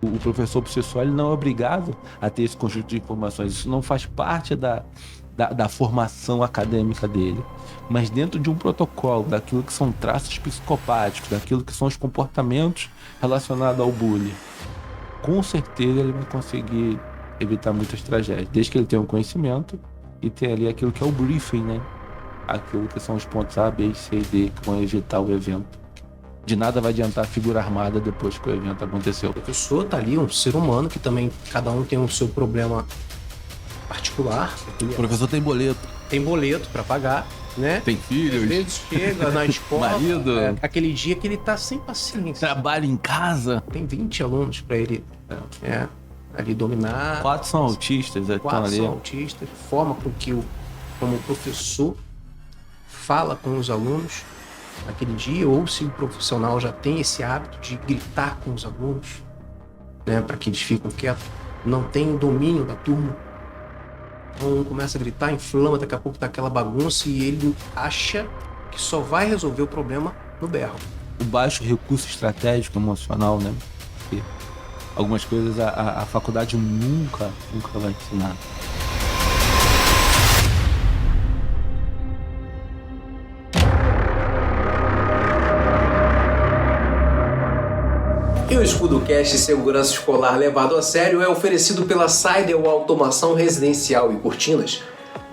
O professor, por si só, ele não é obrigado a ter esse conjunto de informações. Isso não faz parte da formação acadêmica dele. Mas dentro de um protocolo, daquilo que são traços psicopáticos, daquilo que são os comportamentos relacionados ao bullying, com certeza ele vai conseguir evitar muitas tragédias, desde que ele tenha um conhecimento e tenha ali aquilo que é o briefing, né? Aquilo que são os pontos A, B, C e D que vão evitar o evento. De nada vai adiantar a figura armada depois que o evento aconteceu. O professor tá ali, um ser humano, que também cada um tem o seu problema particular. O professor tem boleto. Tem boleto para pagar, né? Tem filhos. Às vezes chega na escola, marido. Aquele dia que ele tá sem paciência. Trabalha em casa. Tem 20 alunos para ele ali dominar. 4 são autistas. 4 são autistas. Forma com que como o professor fala com os alunos naquele dia, ou se o profissional já tem esse hábito de gritar com os alunos, né, para que eles fiquem quietos, não tem o domínio da turma. Então começa a gritar, inflama, daqui a pouco tá aquela bagunça e ele acha que só vai resolver o problema no berro. O baixo recurso estratégico emocional, né? Porque algumas coisas a faculdade nunca vai ensinar. E o EscudoCast Segurança Escolar levado a sério é oferecido pela Sidel Automação Residencial e Cortinas.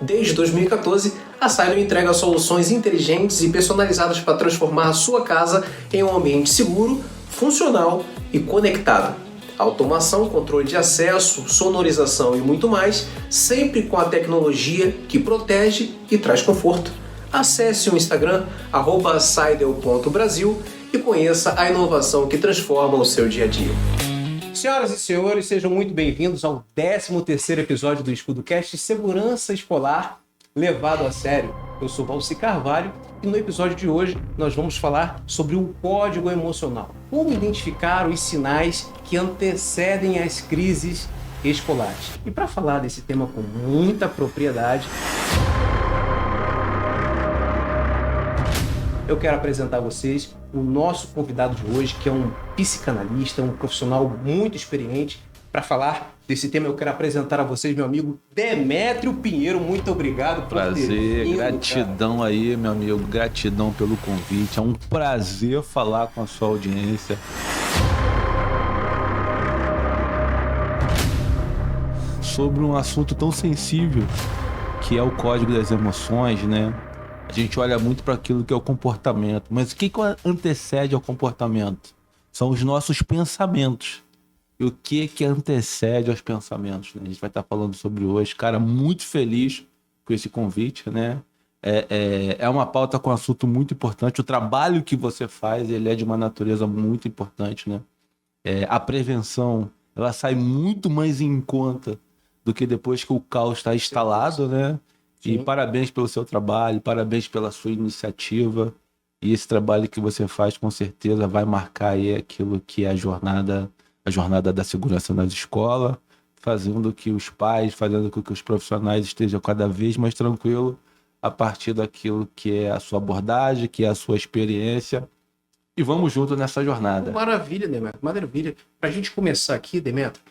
Desde 2014, a Sidel entrega soluções inteligentes e personalizadas para transformar a sua casa em um ambiente seguro, funcional e conectado. Automação, controle de acesso, sonorização e muito mais, sempre com a tecnologia que protege e traz conforto. Acesse o Instagram @sidel.brasil e conheça a inovação que transforma o seu dia a dia. Senhoras e senhores, sejam muito bem-vindos ao 13º episódio do EscudoCast Segurança Escolar levado a sério. Eu sou Valci Carvalho e no episódio de hoje nós vamos falar sobre o código emocional. Como identificar os sinais que antecedem as crises escolares. E para falar desse tema com muita propriedade, eu quero apresentar a vocês o nosso convidado de hoje, que é um psicanalista, um profissional muito experiente. Para falar desse tema, eu quero apresentar a vocês meu amigo Demétrio Pinheiro. Muito obrigado por prazer, gratidão, cara. Aí, meu amigo, gratidão pelo convite. É um prazer falar com a sua audiência. Sobre um assunto tão sensível, que é o código das emoções, né? A gente olha muito para aquilo que é o comportamento, mas o que antecede ao comportamento? São os nossos pensamentos. E o que antecede aos pensamentos, né? A gente vai estar falando sobre hoje. Cara, muito feliz com esse convite, né? É uma pauta com um assunto muito importante. O trabalho que você faz, ele é de uma natureza muito importante, né? A prevenção, ela sai muito mais em conta do que depois que o caos está instalado, né? Sim. E parabéns pelo seu trabalho, parabéns pela sua iniciativa. E esse trabalho que você faz, com certeza, vai marcar aí aquilo que é a jornada da segurança nas escolas, fazendo que os pais, fazendo com que os profissionais estejam cada vez mais tranquilos a partir daquilo que é a sua abordagem, que é a sua experiência. E vamos junto nessa jornada. Maravilha, Demetrio, maravilha. Para a gente começar aqui, Demetrio,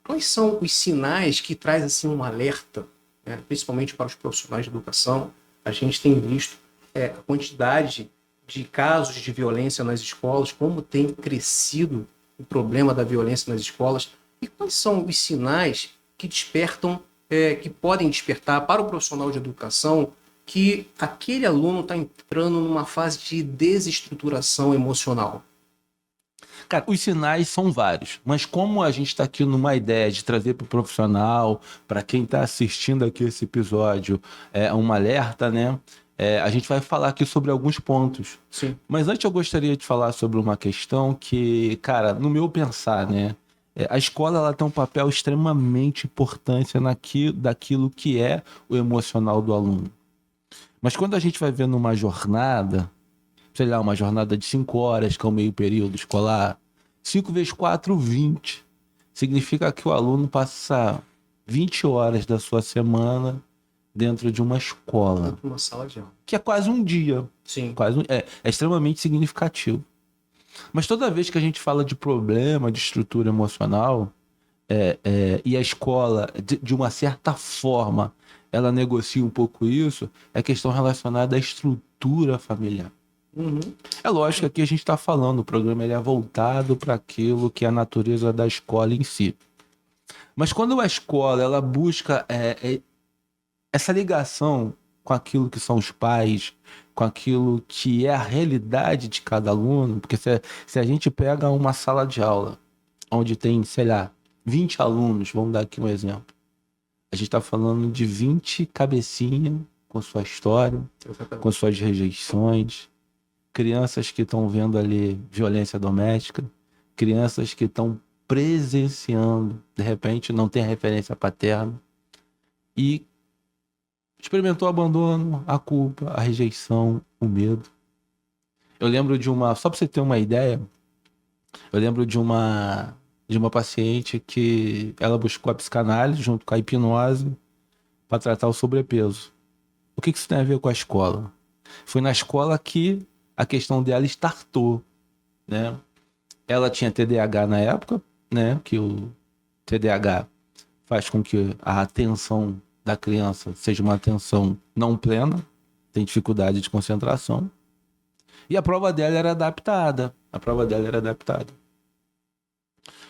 quais são os sinais que traz assim, um alerta, né, principalmente para os profissionais de educação? A gente tem visto a quantidade de casos de violência nas escolas, como tem crescido o problema da violência nas escolas, e quais são os sinais que despertam, que podem despertar para o profissional de educação que aquele aluno está entrando numa fase de desestruturação emocional? Cara, os sinais são vários, mas como a gente está aqui numa ideia de trazer para o profissional, para quem está assistindo aqui esse episódio, um alerta, né? A gente vai falar aqui sobre alguns pontos. Sim. Mas antes eu gostaria de falar sobre uma questão que, cara, no meu pensar, né? A escola, ela tem um papel extremamente importante daquilo que é o emocional do aluno. Mas quando a gente vai ver numa jornada, sei lá, uma jornada de 5 horas, que é o meio período escolar, 5 vezes 4, 20. Significa que o aluno passa 20 horas da sua semana dentro de uma escola. Uma sala de aula. Que é quase um dia. Sim. É extremamente significativo. Mas toda vez que a gente fala de problema de estrutura emocional, e a escola, de uma certa forma, ela negocia um pouco isso, é questão relacionada à estrutura familiar. Uhum. É lógico que aqui a gente está falando, o programa ele é voltado para aquilo que é a natureza da escola em si. Mas quando a escola ela busca essa ligação com aquilo que são os pais, com aquilo que é a realidade de cada aluno, porque se a gente pega uma sala de aula onde tem, sei lá, 20 alunos, vamos dar aqui um exemplo. A gente está falando de 20 cabecinhas com sua história, com suas rejeições, crianças que estão vendo ali violência doméstica, crianças que estão presenciando, de repente não tem referência paterna e experimentou o abandono, a culpa, a rejeição, o medo. Eu lembro de uma, só para você ter uma ideia, eu lembro de uma paciente que ela buscou a psicanálise junto com a hipnose para tratar o sobrepeso. O que isso tem a ver com a escola? Foi na escola que a questão dela startou, né? Ela tinha TDAH na época, né? Que o TDAH faz com que a atenção da criança seja uma atenção não plena, tem dificuldade de concentração. E a prova dela era adaptada.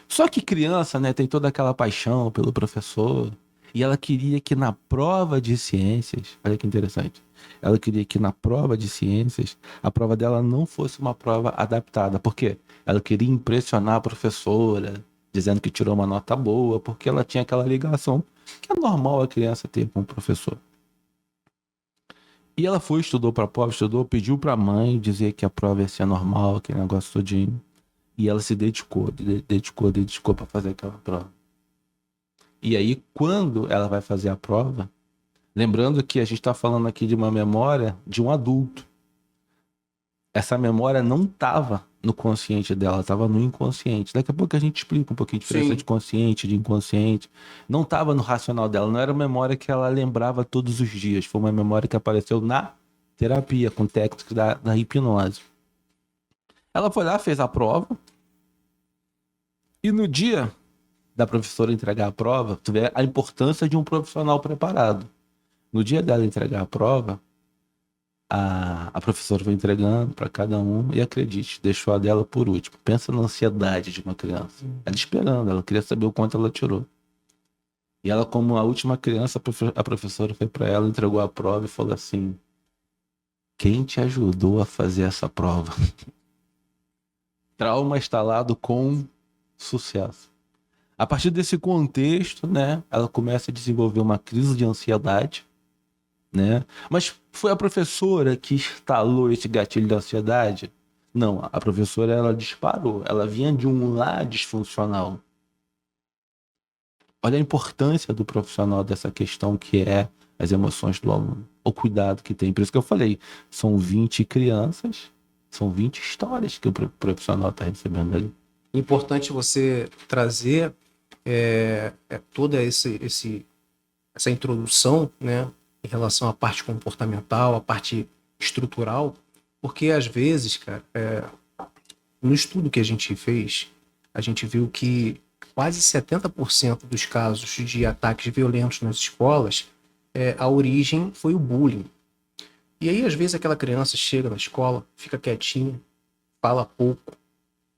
Só que criança, né, tem toda aquela paixão pelo professor. E ela queria que na prova de ciências, olha que interessante, ela queria que na prova de ciências, a prova dela não fosse uma prova adaptada. Por quê? Ela queria impressionar a professora, dizendo que tirou uma nota boa, porque ela tinha aquela ligação que é normal a criança ter com o professor. E ela foi, estudou para a prova, pediu para a mãe dizer que a prova ia ser normal, aquele negócio todinho. E ela se dedicou para fazer aquela prova. E aí, quando ela vai fazer a prova, lembrando que a gente está falando aqui de uma memória de um adulto. Essa memória não estava no consciente dela, estava no inconsciente. Daqui a pouco a gente explica um pouquinho a diferença de consciente, de inconsciente. Não estava no racional dela, não era uma memória que ela lembrava todos os dias. Foi uma memória que apareceu na terapia, com técnicas da hipnose. Ela foi lá, fez a prova. E no dia da professora entregar a prova, tu vê a importância de um profissional preparado. No dia dela entregar a prova, a professora foi entregando para cada um e, acredite, deixou a dela por último. Pensa na ansiedade de uma criança. Ela esperando, ela queria saber o quanto ela tirou. E ela, como a última criança, a professora foi para ela, entregou a prova e falou assim: quem te ajudou a fazer essa prova? Trauma instalado com sucesso. A partir desse contexto, né, ela começa a desenvolver uma crise de ansiedade, né? Mas foi a professora que instalou esse gatilho da ansiedade? Não, a professora, ela disparou. Ela vinha de um lar disfuncional. Olha a importância do profissional dessa questão que é as emoções do aluno. O cuidado que tem. Por isso que eu falei, são 20 crianças, são 20 histórias que o profissional está recebendo ali. Importante você trazer toda essa introdução, né, em relação à parte comportamental, à parte estrutural, porque às vezes, cara, no estudo que a gente fez, a gente viu que quase 70% dos casos de ataques violentos nas escolas, a origem foi o bullying. E aí, às vezes, aquela criança chega na escola, fica quietinha, fala pouco,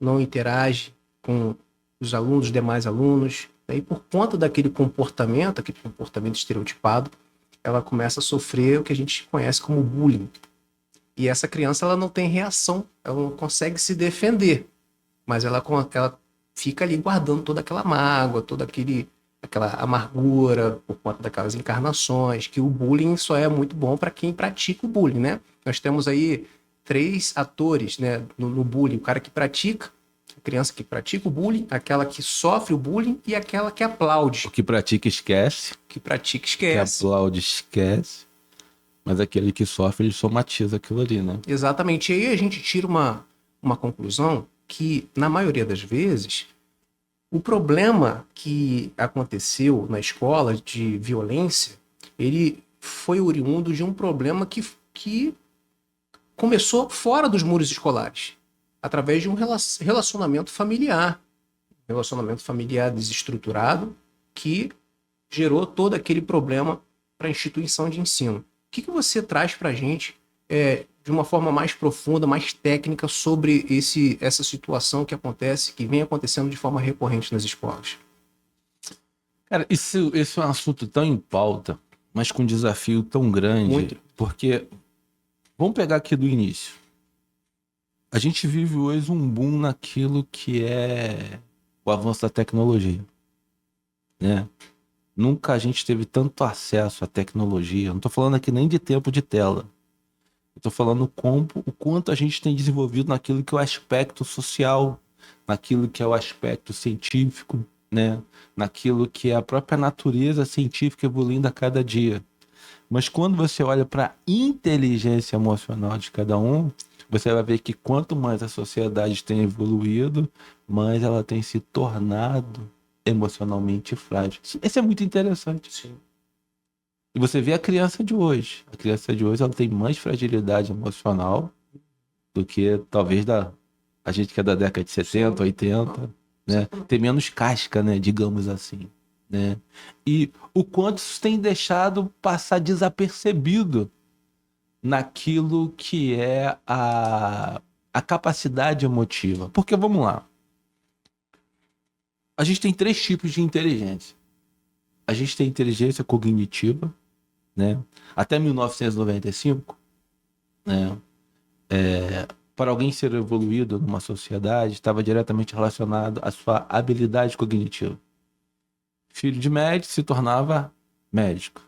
não interage com os alunos, os demais alunos. E por conta daquele comportamento estereotipado, ela começa a sofrer o que a gente conhece como bullying. E essa criança, ela não tem reação, ela não consegue se defender, mas ela fica ali guardando toda aquela mágoa, toda aquela amargura por conta daquelas encarnações, que o bullying só é muito bom para quem pratica o bullying, né? Nós temos aí 3 atores, né, no bullying: o cara que pratica, a criança que pratica o bullying, aquela que sofre o bullying e aquela que aplaude. O que pratica esquece. O que pratica esquece. Que aplaude esquece. Mas aquele que sofre, ele somatiza aquilo ali, né? Exatamente. E aí a gente tira uma conclusão que, na maioria das vezes, o problema que aconteceu na escola de violência, ele foi oriundo de um problema que começou fora dos muros escolares. através de um relacionamento familiar. Relacionamento familiar desestruturado que gerou todo aquele problema para a instituição de ensino. O que você traz para a gente de uma forma mais profunda, mais técnica sobre essa situação que acontece, que vem acontecendo de forma recorrente nas escolas? Cara, esse é um assunto tão em pauta, mas com um desafio tão grande. Muito. Porque, vamos pegar aqui do início. A gente vive hoje um boom naquilo que é o avanço da tecnologia, né? Nunca a gente teve tanto acesso à tecnologia. Não estou falando aqui nem de tempo de tela. Estou falando o quanto a gente tem desenvolvido naquilo que é o aspecto social, naquilo que é o aspecto científico, né? Naquilo que é a própria natureza científica evoluindo a cada dia. Mas quando você olha para a inteligência emocional de cada um, você vai ver que quanto mais a sociedade tem evoluído, mais ela tem se tornado emocionalmente frágil. Isso é muito interessante. Sim. E você vê a criança de hoje. A criança de hoje ela tem mais fragilidade emocional do que talvez a gente que é da década de 70, 80, né? Tem menos casca, né? Digamos assim, né? E o quanto isso tem deixado passar desapercebido naquilo que é a capacidade emotiva. Porque, vamos lá, a gente tem 3 tipos de inteligência. A gente tem inteligência cognitiva, né? Até 1995, né? Para alguém ser evoluído numa sociedade, estava diretamente relacionado à sua habilidade cognitiva. Filho de médico se tornava médico.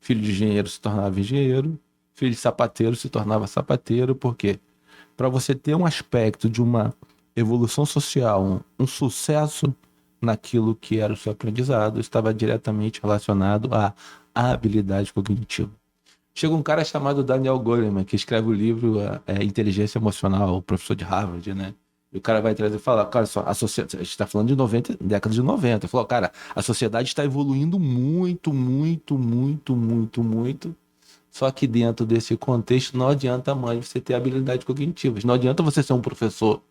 Filho de engenheiro se tornava engenheiro. Filho de sapateiro se tornava sapateiro. Por quê? Para você ter um aspecto de uma evolução social, um sucesso naquilo que era o seu aprendizado, estava diretamente relacionado à habilidade cognitiva. Chega um cara chamado Daniel Goleman, que escreve o livro Inteligência Emocional, o professor de Harvard, né? E o cara vai trazer e fala, cara, a sociedade, a gente está falando de década de 90. Ele falou, cara, a sociedade está evoluindo muito, muito, muito, muito, muito. Só que dentro desse contexto não adianta mais você ter habilidades cognitivas. Não adianta você ser um professor.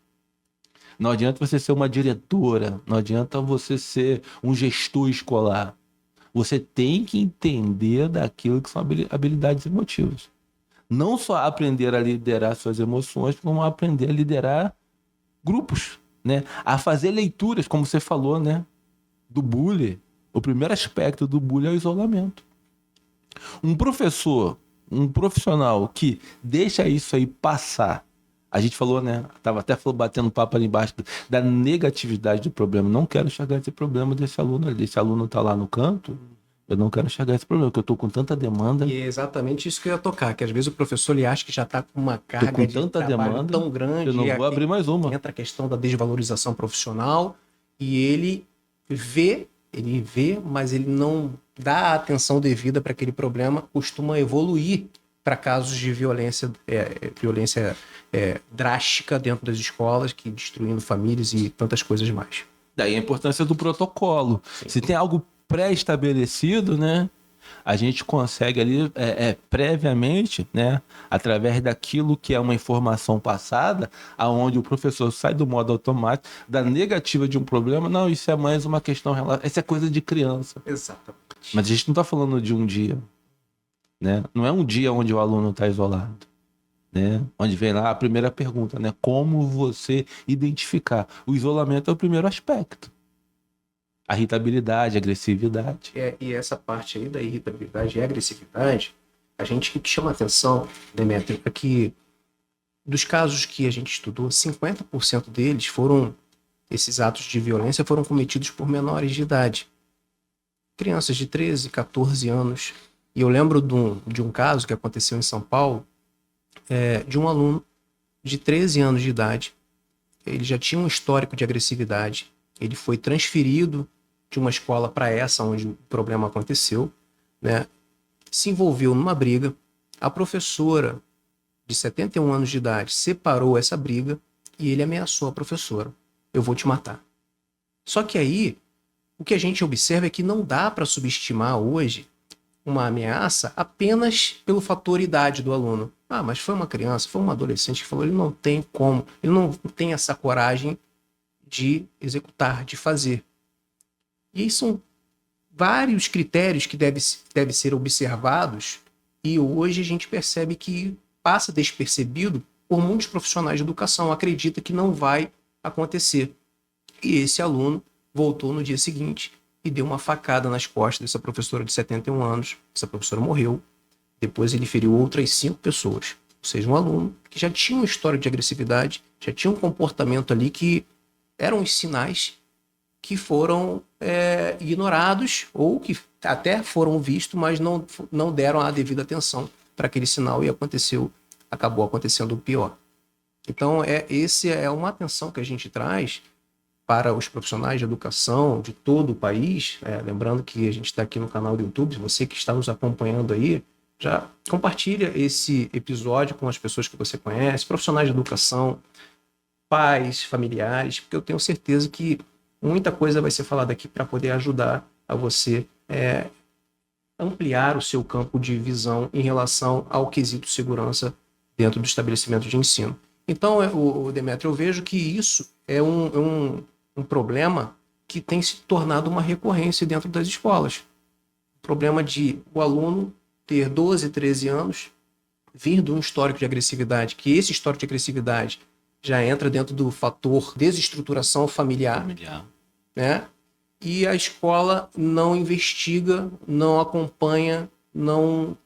Não adianta você ser uma diretora. Não adianta você ser um gestor escolar. Você tem que entender daquilo que são habilidades emotivas. Não só aprender a liderar suas emoções, como aprender a liderar grupos, né? A fazer leituras, como você falou, né? Do bullying. O primeiro aspecto do bullying é o isolamento. Um professor, um profissional que deixa isso aí passar. A gente falou, né? Tava até batendo papo ali embaixo da negatividade do problema. Não quero enxergar esse problema desse aluno ali. Esse aluno tá lá no canto. Eu não quero enxergar esse problema, porque eu tô com tanta demanda. E é exatamente isso que eu ia tocar, que às vezes o professor ele acha que já está com uma carga de trabalho tão grande. Eu não vou abrir mais uma. Entra a questão da desvalorização profissional e ele vê, mas ele não dá a atenção devida para aquele problema, costuma evoluir para casos de violência drástica dentro das escolas, que destruindo famílias e tantas coisas mais. Daí a importância do protocolo. Sim. Se tem algo pré-estabelecido, né? A gente consegue ali previamente, né? Através daquilo que é uma informação passada, aonde o professor sai do modo automático, da negativa de um problema. Não, isso é mais uma questão, isso é coisa de criança. Exatamente. Mas a gente não está falando de um dia, né? Não é um dia onde o aluno está isolado, né? Onde vem lá a primeira pergunta, né? Como você identificar? O isolamento é o primeiro aspecto. A irritabilidade, a agressividade. E essa parte aí da irritabilidade e agressividade, a gente que chama atenção, Demétrio, é que dos casos que a gente estudou, 50% deles esses atos de violência foram cometidos por menores de idade. Crianças de 13, 14 anos. E eu lembro de um caso que aconteceu em São Paulo, de um aluno de 13 anos de idade. Ele já tinha um histórico de agressividade. Ele foi transferido de uma escola para essa onde o problema aconteceu, né? Se envolveu numa briga. A professora de 71 anos de idade separou essa briga e ele ameaçou a professora. Eu vou te matar. Só que aí, o que a gente observa é que não dá para subestimar hoje uma ameaça apenas pelo fator idade do aluno. Ah, mas foi uma criança, foi um adolescente que falou, ele não tem como, ele não tem essa coragem de executar, de fazer. E aí são vários critérios que devem ser observados e hoje a gente percebe que passa despercebido por muitos profissionais de educação, acredita que não vai acontecer. E esse aluno voltou no dia seguinte e deu uma facada nas costas dessa professora de 71 anos. Essa professora morreu. Depois ele feriu outras 5 pessoas. Ou seja, um aluno que já tinha uma história de agressividade, já tinha um comportamento ali que eram os sinais que foram ignorados ou que até foram vistos, mas não deram a devida atenção para aquele sinal e acabou acontecendo o pior. Então, esse é uma atenção que a gente traz para os profissionais de educação de todo o país. Lembrando que a gente está aqui no canal do YouTube, você que está nos acompanhando aí, já compartilha esse episódio com as pessoas que você conhece, profissionais de educação, pais, familiares, porque eu tenho certeza que muita coisa vai ser falada aqui para poder ajudar a você ampliar o seu campo de visão em relação ao quesito segurança dentro do estabelecimento de ensino. Então, Demetrio, eu vejo que isso é um problema que tem se tornado uma recorrência dentro das escolas. O problema de o aluno ter 12, 13 anos, vir de um histórico de agressividade, que esse histórico de agressividade já entra dentro do fator desestruturação familiar. Né? E a escola não investiga, não acompanha, não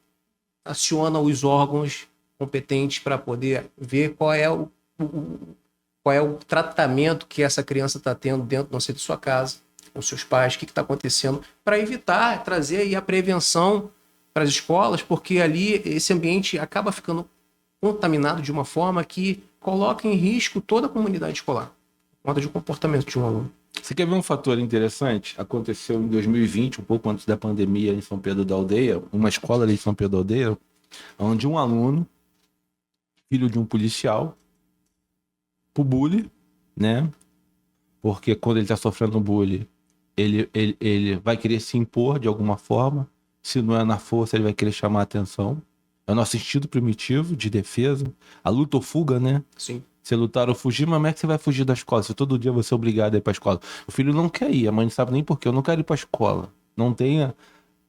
aciona os órgãos competentes para poder ver qual é o tratamento que essa criança está tendo dentro, não sei, de sua casa, com seus pais, o que está acontecendo, para evitar, trazer aí a prevenção para as escolas, porque ali esse ambiente acaba ficando contaminado de uma forma que coloca em risco toda a comunidade escolar, por conta de um comportamento de um aluno. Você quer ver um fator interessante? Aconteceu em 2020, um pouco antes da pandemia, em São Pedro da Aldeia, uma escola ali em São Pedro da Aldeia, onde um aluno, filho de um policial, pro bullying, né? Porque quando ele está sofrendo bullying, ele vai querer se impor de alguma forma. Se não é na força, ele vai querer chamar a atenção. É o nosso instinto primitivo de defesa. A luta ou fuga, né? Sim. Você lutar ou fugir, mas como é que você vai fugir da escola? Se todo dia você é obrigado a ir para a escola. O filho não quer ir, a mãe não sabe nem por quê. Eu não quero ir para a escola. Não tem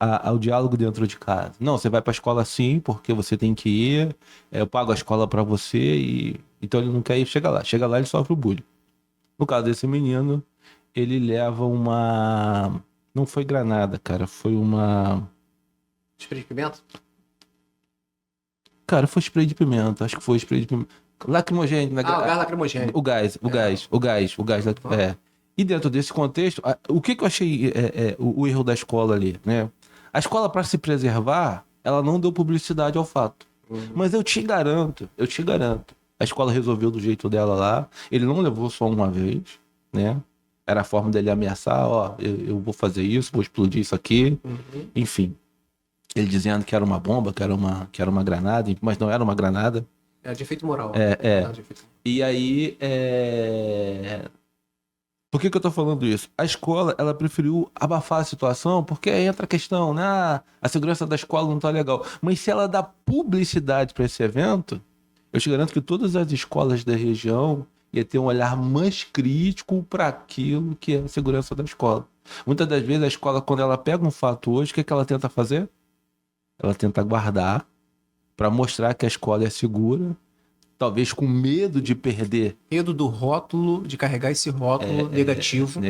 o diálogo dentro de casa. Não, você vai para a escola sim, porque você tem que ir. Eu pago a escola para você e... Então ele não quer ir, chega lá ele sofre o bullying. No caso desse menino, ele leva uma... Não foi granada, cara, foi uma... Spray de pimenta? Cara, foi spray de pimenta, acho que foi spray de pimenta. Lacrimogêneo. O gás lacrimogêneo. O gás. E dentro desse contexto, o que eu achei o erro da escola ali, né? A escola, para se preservar, ela não deu publicidade ao fato. Mas eu te garanto, a escola resolveu do jeito dela lá. Ele não levou só uma vez, né? Era a forma dele ameaçar, eu vou fazer isso, vou explodir isso aqui. Enfim. Ele dizendo que era uma bomba, que era uma granada, mas não era uma granada. É de efeito moral. E aí, por que eu tô falando isso? A escola, ela preferiu abafar a situação, porque aí entra a questão, né? A segurança da escola não tá legal. Mas se ela dá publicidade para esse evento, eu te garanto que todas as escolas da região ia ter um olhar mais crítico para aquilo que é a segurança da escola. Muitas das vezes a escola, quando ela pega um fato hoje, o que ela tenta fazer? Ela tenta guardar para mostrar que a escola é segura, talvez com medo de perder. Medo do rótulo, de carregar esse rótulo negativo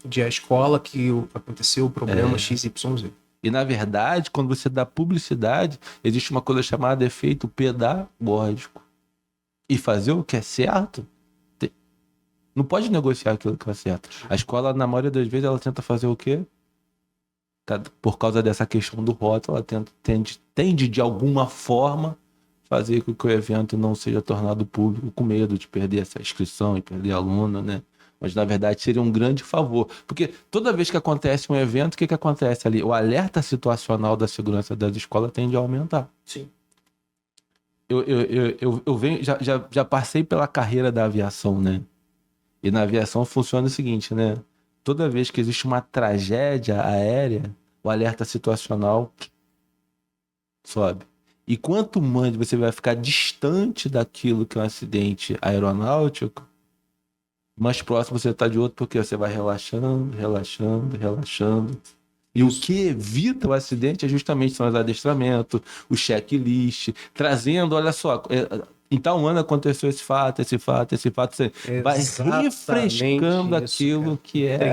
de a escola que aconteceu o problema XYZ. E, na verdade, quando você dá publicidade, existe uma coisa chamada efeito pedagógico. E fazer o que é certo, não pode negociar aquilo que é certo. A escola, na maioria das vezes, ela tenta fazer o quê? Por causa dessa questão do rótulo, ela tende de alguma forma fazer com que o evento não seja tornado público, com medo de perder essa inscrição e perder aluno, né? Mas na verdade seria um grande favor, porque toda vez que acontece um evento, o que acontece ali? O alerta situacional da segurança das escolas tende a aumentar. Sim. Eu venho, já passei pela carreira da aviação, né? E na aviação funciona o seguinte, né? Toda vez que existe uma tragédia aérea, o alerta situacional sobe. E quanto mais você vai ficar distante daquilo que é um acidente aeronáutico, mais próximo você está de outro, porque você vai relaxando, relaxando, relaxando. E o que evita o acidente é justamente são os adestramentos, o checklist, trazendo, olha só, em tal ano aconteceu esse fato, esse fato, esse fato. Você vai refrescando aquilo que é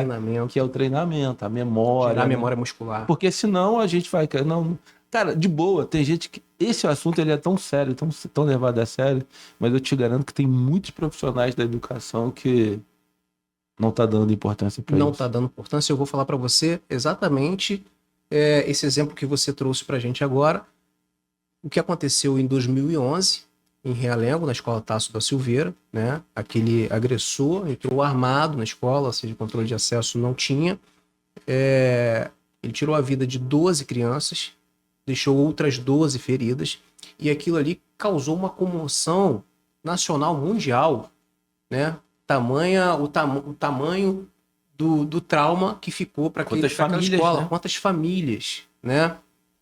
o treinamento, a memória. Gerar memória muscular. Porque senão a gente vai... Não, cara, de boa, tem gente que... Esse assunto ele é tão sério, tão levado a sério, mas eu te garanto que tem muitos profissionais da educação que não está dando importância para isso. Não está dando importância. Eu vou falar para você exatamente esse exemplo que você trouxe para a gente agora. O que aconteceu em 2011, em Realengo, na escola Tasso da Silveira, né? Aquele agressor entrou armado na escola, ou seja, controle de acesso não tinha. Ele tirou a vida de 12 crianças, deixou outras 12 feridas, e aquilo ali causou uma comoção nacional, mundial, né? O tamanho do trauma que ficou para aquela escola, né? Quantas famílias, né?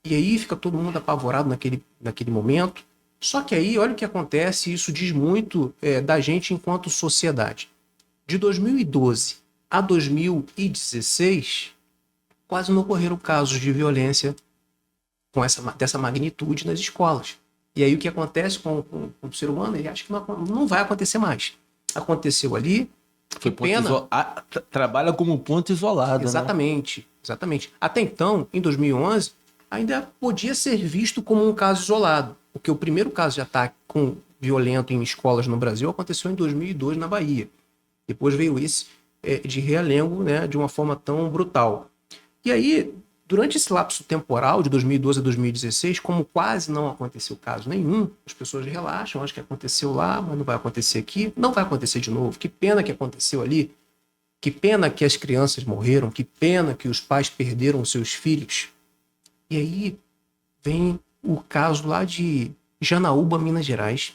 E aí fica todo mundo apavorado naquele momento. Só que aí, olha o que acontece, e isso diz muito da gente enquanto sociedade. De 2012 a 2016, quase não ocorreram casos de violência dessa magnitude nas escolas. E aí o que acontece com o ser humano? Ele acha que não vai acontecer mais. Aconteceu ali. Foi ponto trabalha como ponto isolado. Exatamente, né? Exatamente. Até então, em 2011, ainda podia ser visto como um caso isolado, porque o primeiro caso de ataque violento em escolas no Brasil aconteceu em 2002 na Bahia. Depois veio esse de Realengo, né, de uma forma tão brutal. E aí, durante esse lapso temporal de 2012 a 2016, como quase não aconteceu caso nenhum, as pessoas relaxam, acho que aconteceu lá, mas não vai acontecer aqui, não vai acontecer de novo. Que pena que aconteceu ali, que pena que as crianças morreram, que pena que os pais perderam seus filhos. E aí vem o caso lá de Janaúba, Minas Gerais,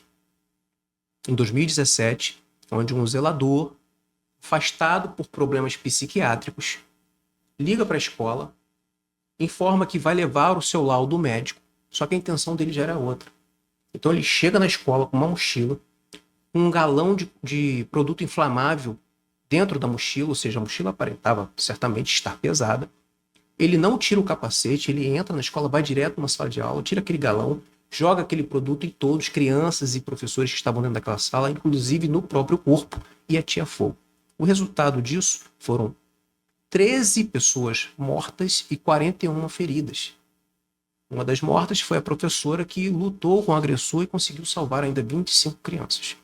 em 2017, onde um zelador, afastado por problemas psiquiátricos, liga para a escola, informa que vai levar o seu laudo médico, só que a intenção dele já era outra. Então ele chega na escola com uma mochila, um galão de produto inflamável dentro da mochila, ou seja, a mochila aparentava certamente estar pesada. Ele não tira o capacete, ele entra na escola, vai direto numa sala de aula, tira aquele galão, joga aquele produto em todos, crianças e professores que estavam dentro daquela sala, inclusive no próprio corpo, e atia fogo. O resultado disso foram 13 pessoas mortas e 41 feridas. Uma das mortas foi a professora que lutou com o agressor e conseguiu salvar ainda 25 crianças.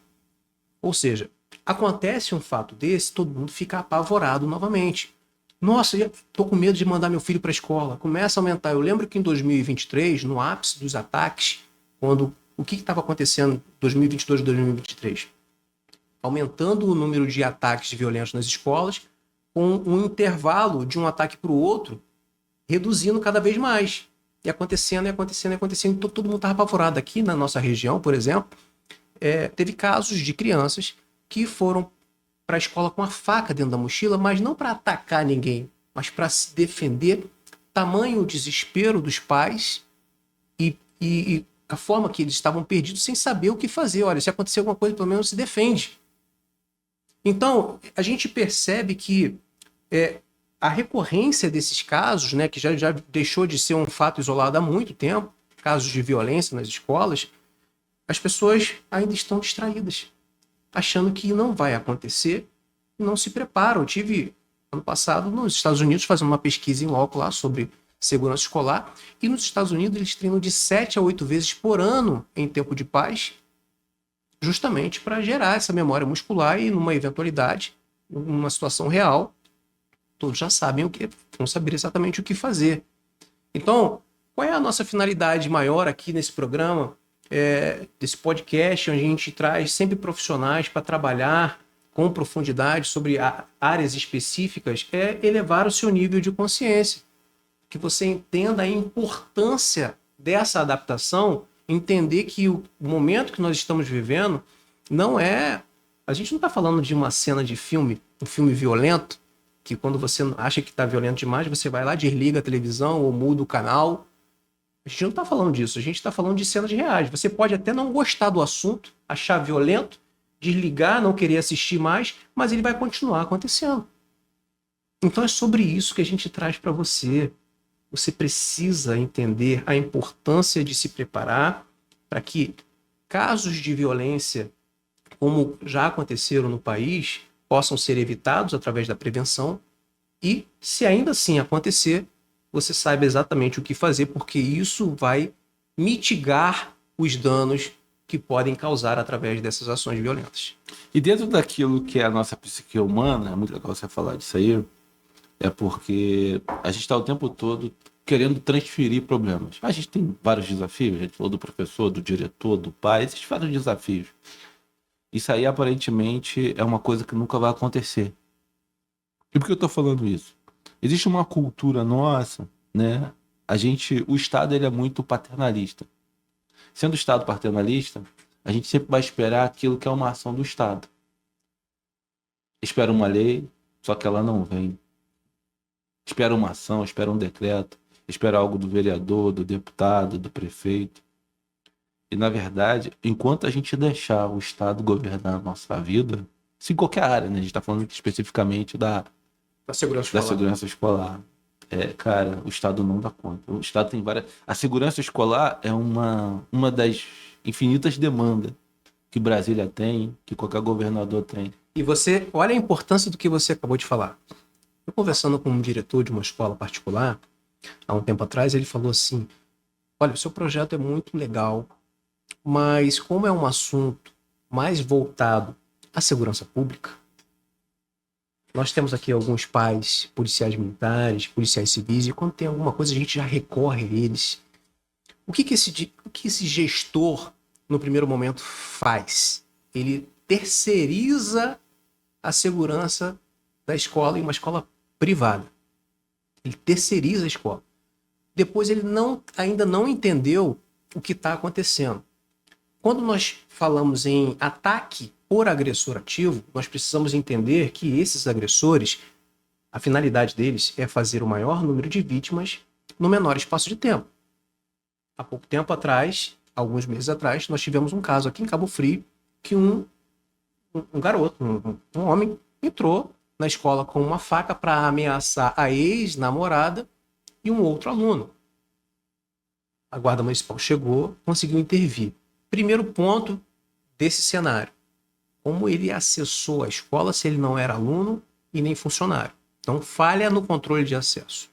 Ou seja, acontece um fato desse, todo mundo fica apavorado novamente. Nossa, estou com medo de mandar meu filho para a escola. Começa a aumentar. Eu lembro que em 2023, no ápice dos ataques, o que estava acontecendo em 2022 e 2023? Aumentando o número de ataques violentos nas escolas, com um intervalo de um ataque para o outro, reduzindo cada vez mais. E acontecendo, e acontecendo, e acontecendo. Então, todo mundo estava apavorado. Aqui na nossa região, por exemplo, teve casos de crianças que foram para a escola com a faca dentro da mochila, mas não para atacar ninguém, mas para se defender. Tamanho o desespero dos pais e a forma que eles estavam perdidos sem saber o que fazer. Olha, se acontecer alguma coisa, pelo menos se defende. Então, a gente percebe que a recorrência desses casos, né, que já deixou de ser um fato isolado há muito tempo, casos de violência nas escolas, as pessoas ainda estão distraídas, achando que não vai acontecer e não se preparam. Eu tive, ano passado, nos Estados Unidos, fazendo uma pesquisa em loco lá sobre segurança escolar, e nos Estados Unidos eles treinam de 7 a 8 vezes por ano em tempo de paz, justamente para gerar essa memória muscular e numa eventualidade, numa situação real, todos já sabem vão saber exatamente o que fazer. Então, qual é a nossa finalidade maior aqui nesse programa, desse podcast, onde a gente traz sempre profissionais para trabalhar com profundidade sobre áreas específicas, é elevar o seu nível de consciência, que você entenda a importância dessa adaptação, entender que o momento que nós estamos vivendo não é... A gente não está falando de uma cena de filme, um filme violento, que quando você acha que está violento demais, você vai lá, desliga a televisão ou muda o canal. A gente não está falando disso, a gente está falando de cenas reais. Você pode até não gostar do assunto, achar violento, desligar, não querer assistir mais, mas ele vai continuar acontecendo. Então é sobre isso que a gente traz para você. Você precisa entender a importância de se preparar para que casos de violência, como já aconteceram no país, possam ser evitados através da prevenção e, se ainda assim acontecer, você saiba exatamente o que fazer, porque isso vai mitigar os danos que podem causar através dessas ações violentas. E dentro daquilo que é a nossa psique humana, é muito legal você falar disso aí, é porque a gente está o tempo todo querendo transferir problemas. A gente tem vários desafios, a gente falou do professor, do diretor, do pai, esses vários desafios. Isso aí, aparentemente, é uma coisa que nunca vai acontecer. E por que eu estou falando isso? Existe uma cultura nossa, né? O Estado ele é muito paternalista. Sendo o Estado paternalista, a gente sempre vai esperar aquilo que é uma ação do Estado. Espera uma lei, só que ela não vem. Espera uma ação, espera um decreto, espera algo do vereador, do deputado, do prefeito. E, na verdade, enquanto a gente deixar o Estado governar a nossa vida, se em qualquer área, né? A gente está falando especificamente da segurança escolar. Cara, o Estado não dá conta. O Estado tem várias... A segurança escolar é uma das infinitas demandas que Brasília tem, que qualquer governador tem. E você, olha a importância do que você acabou de falar. Eu conversando com um diretor de uma escola particular, há um tempo atrás, ele falou assim, olha, o seu projeto é muito legal, mas como é um assunto mais voltado à segurança pública, nós temos aqui alguns pais, policiais militares, policiais civis, e quando tem alguma coisa a gente já recorre a eles. O que esse gestor, no primeiro momento, faz? Ele terceiriza a segurança da escola em uma escola privada. Ele terceiriza a escola. Depois ele ainda não entendeu o que está acontecendo. Quando nós falamos em ataque por agressor ativo, nós precisamos entender que esses agressores, a finalidade deles é fazer o maior número de vítimas no menor espaço de tempo. Há pouco tempo atrás, alguns meses atrás, nós tivemos um caso aqui em Cabo Frio que um garoto, um homem, entrou na escola com uma faca para ameaçar a ex-namorada e um outro aluno. A guarda municipal chegou, conseguiu intervir. Primeiro ponto desse cenário: como ele acessou a escola se ele não era aluno e nem funcionário. Então, falha no controle de acesso.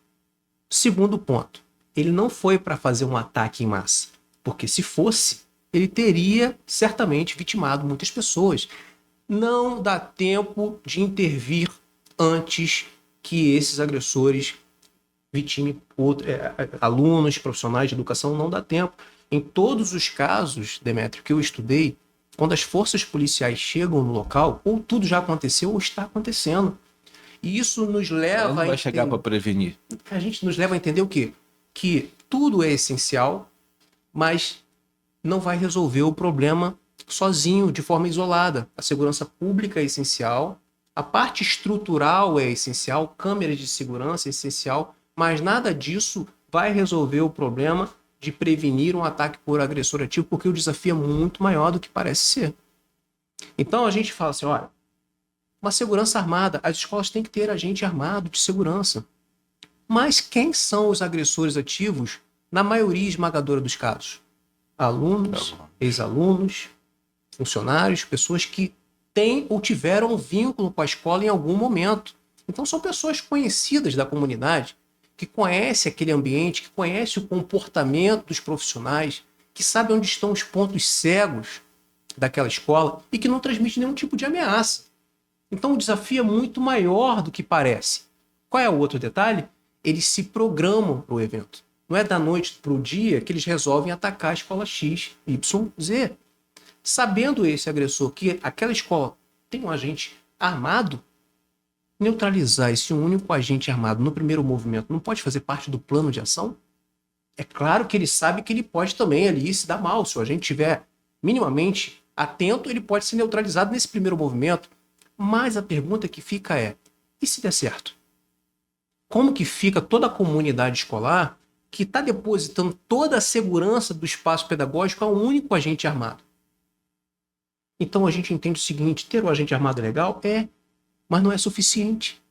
Segundo ponto, ele não foi para fazer um ataque em massa, porque se fosse, ele teria certamente vitimado muitas pessoas. Não dá tempo de intervir antes que esses agressores vitimem alunos, profissionais de educação, não dá tempo. Em todos os casos, Demétrio, que eu estudei, quando as forças policiais chegam no local, ou tudo já aconteceu ou está acontecendo. E isso nos leva não vai chegar para prevenir. A gente nos leva a entender o quê? Que tudo é essencial, mas não vai resolver o problema sozinho, de forma isolada. A segurança pública é essencial, a parte estrutural é essencial, câmeras de segurança é essencial, mas nada disso vai resolver o problema de prevenir um ataque por agressor ativo, porque o desafio é muito maior do que parece ser. Então a gente fala assim, olha, uma segurança armada, as escolas têm que ter agente armado de segurança. Mas quem são os agressores ativos na maioria esmagadora dos casos? Alunos, ex-alunos, funcionários, pessoas que têm ou tiveram um vínculo com a escola em algum momento. Então são pessoas conhecidas da comunidade, que conhece aquele ambiente, que conhece o comportamento dos profissionais, que sabe onde estão os pontos cegos daquela escola e que não transmite nenhum tipo de ameaça. Então o desafio é muito maior do que parece. Qual é o outro detalhe? Eles se programam para o evento. Não é da noite para o dia que eles resolvem atacar a escola X, Y, Z. Sabendo esse agressor que aquela escola tem um agente armado, neutralizar esse único agente armado no primeiro movimento não pode fazer parte do plano de ação? É claro que ele sabe que ele pode também ali se dar mal. Se o agente estiver minimamente atento, ele pode ser neutralizado nesse primeiro movimento. Mas a pergunta que fica é, e se der certo? Como que fica toda a comunidade escolar que está depositando toda a segurança do espaço pedagógico a um único agente armado. Então a gente entende o seguinte: ter o agente armado é legal? É, mas não é suficiente.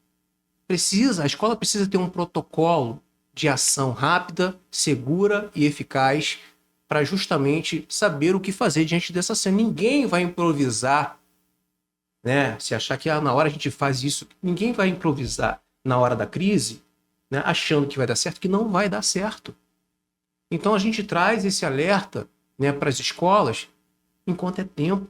A escola precisa ter um protocolo de ação rápida, segura e eficaz para justamente saber o que fazer diante dessa cena. Ninguém vai improvisar, né? Se achar que na hora a gente faz isso, ninguém vai improvisar na hora da crise, né? Achando que vai dar certo, que não vai dar certo. Então a gente traz esse alerta, né, para as escolas enquanto é tempo.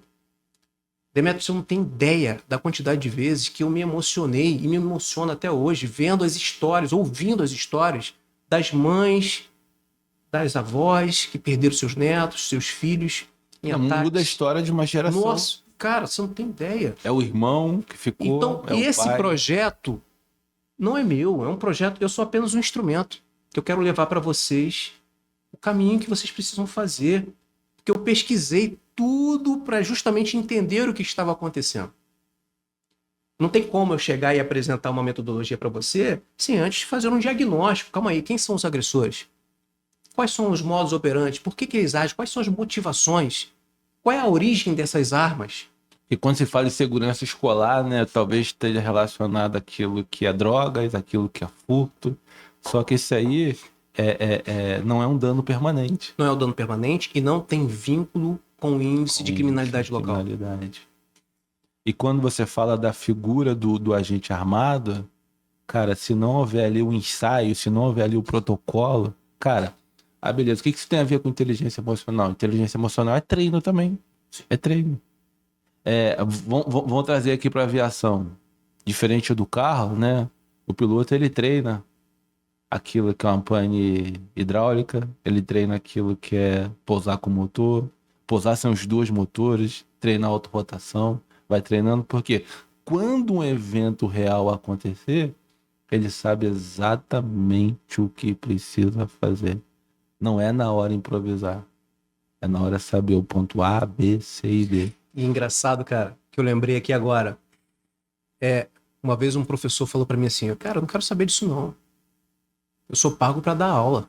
Demetrio, você não tem ideia da quantidade de vezes que eu me emocionei e me emociono até hoje vendo as histórias, ouvindo as histórias das mães, das avós que perderam seus netos, seus filhos em ataques. Muda a história de uma geração. Nossa, cara, você não tem ideia. É o irmão que ficou, então, é esse o pai. projeto não é meu, é um projeto, eu sou apenas um instrumento que eu quero levar para vocês o caminho que vocês precisam fazer. Porque eu pesquisei tudo para justamente entender o que estava acontecendo. Não tem como eu chegar e apresentar uma metodologia para você sem antes fazer um diagnóstico. Calma aí, quem são os agressores? Quais são os modos operantes? Por que eles agem? Quais são as motivações? Qual é a origem dessas armas? E quando se fala em segurança escolar, né, talvez esteja relacionado àquilo que é drogas, àquilo que é furto. Só que isso aí não é um dano permanente. Não é um dano permanente e não tem vínculo com o índice de criminalidade local. E quando você fala da figura do agente armado, cara, se não houver ali o ensaio, se não houver ali o protocolo, cara, beleza, o que isso tem a ver com inteligência emocional? Inteligência emocional é treino também. É treino. Vamos trazer aqui para aviação. Diferente do carro, né? O piloto, ele treina aquilo que é uma pane hidráulica, ele treina aquilo que é pousar com motor. Pousar são os dois motores, treinar autorrotação, vai treinando, porque quando um evento real acontecer, ele sabe exatamente o que precisa fazer. Não é na hora improvisar, é na hora saber o ponto A, B, C e D. E engraçado, cara, que eu lembrei aqui agora, uma vez um professor falou para mim assim: cara, eu não quero saber disso não, eu sou pago para dar aula.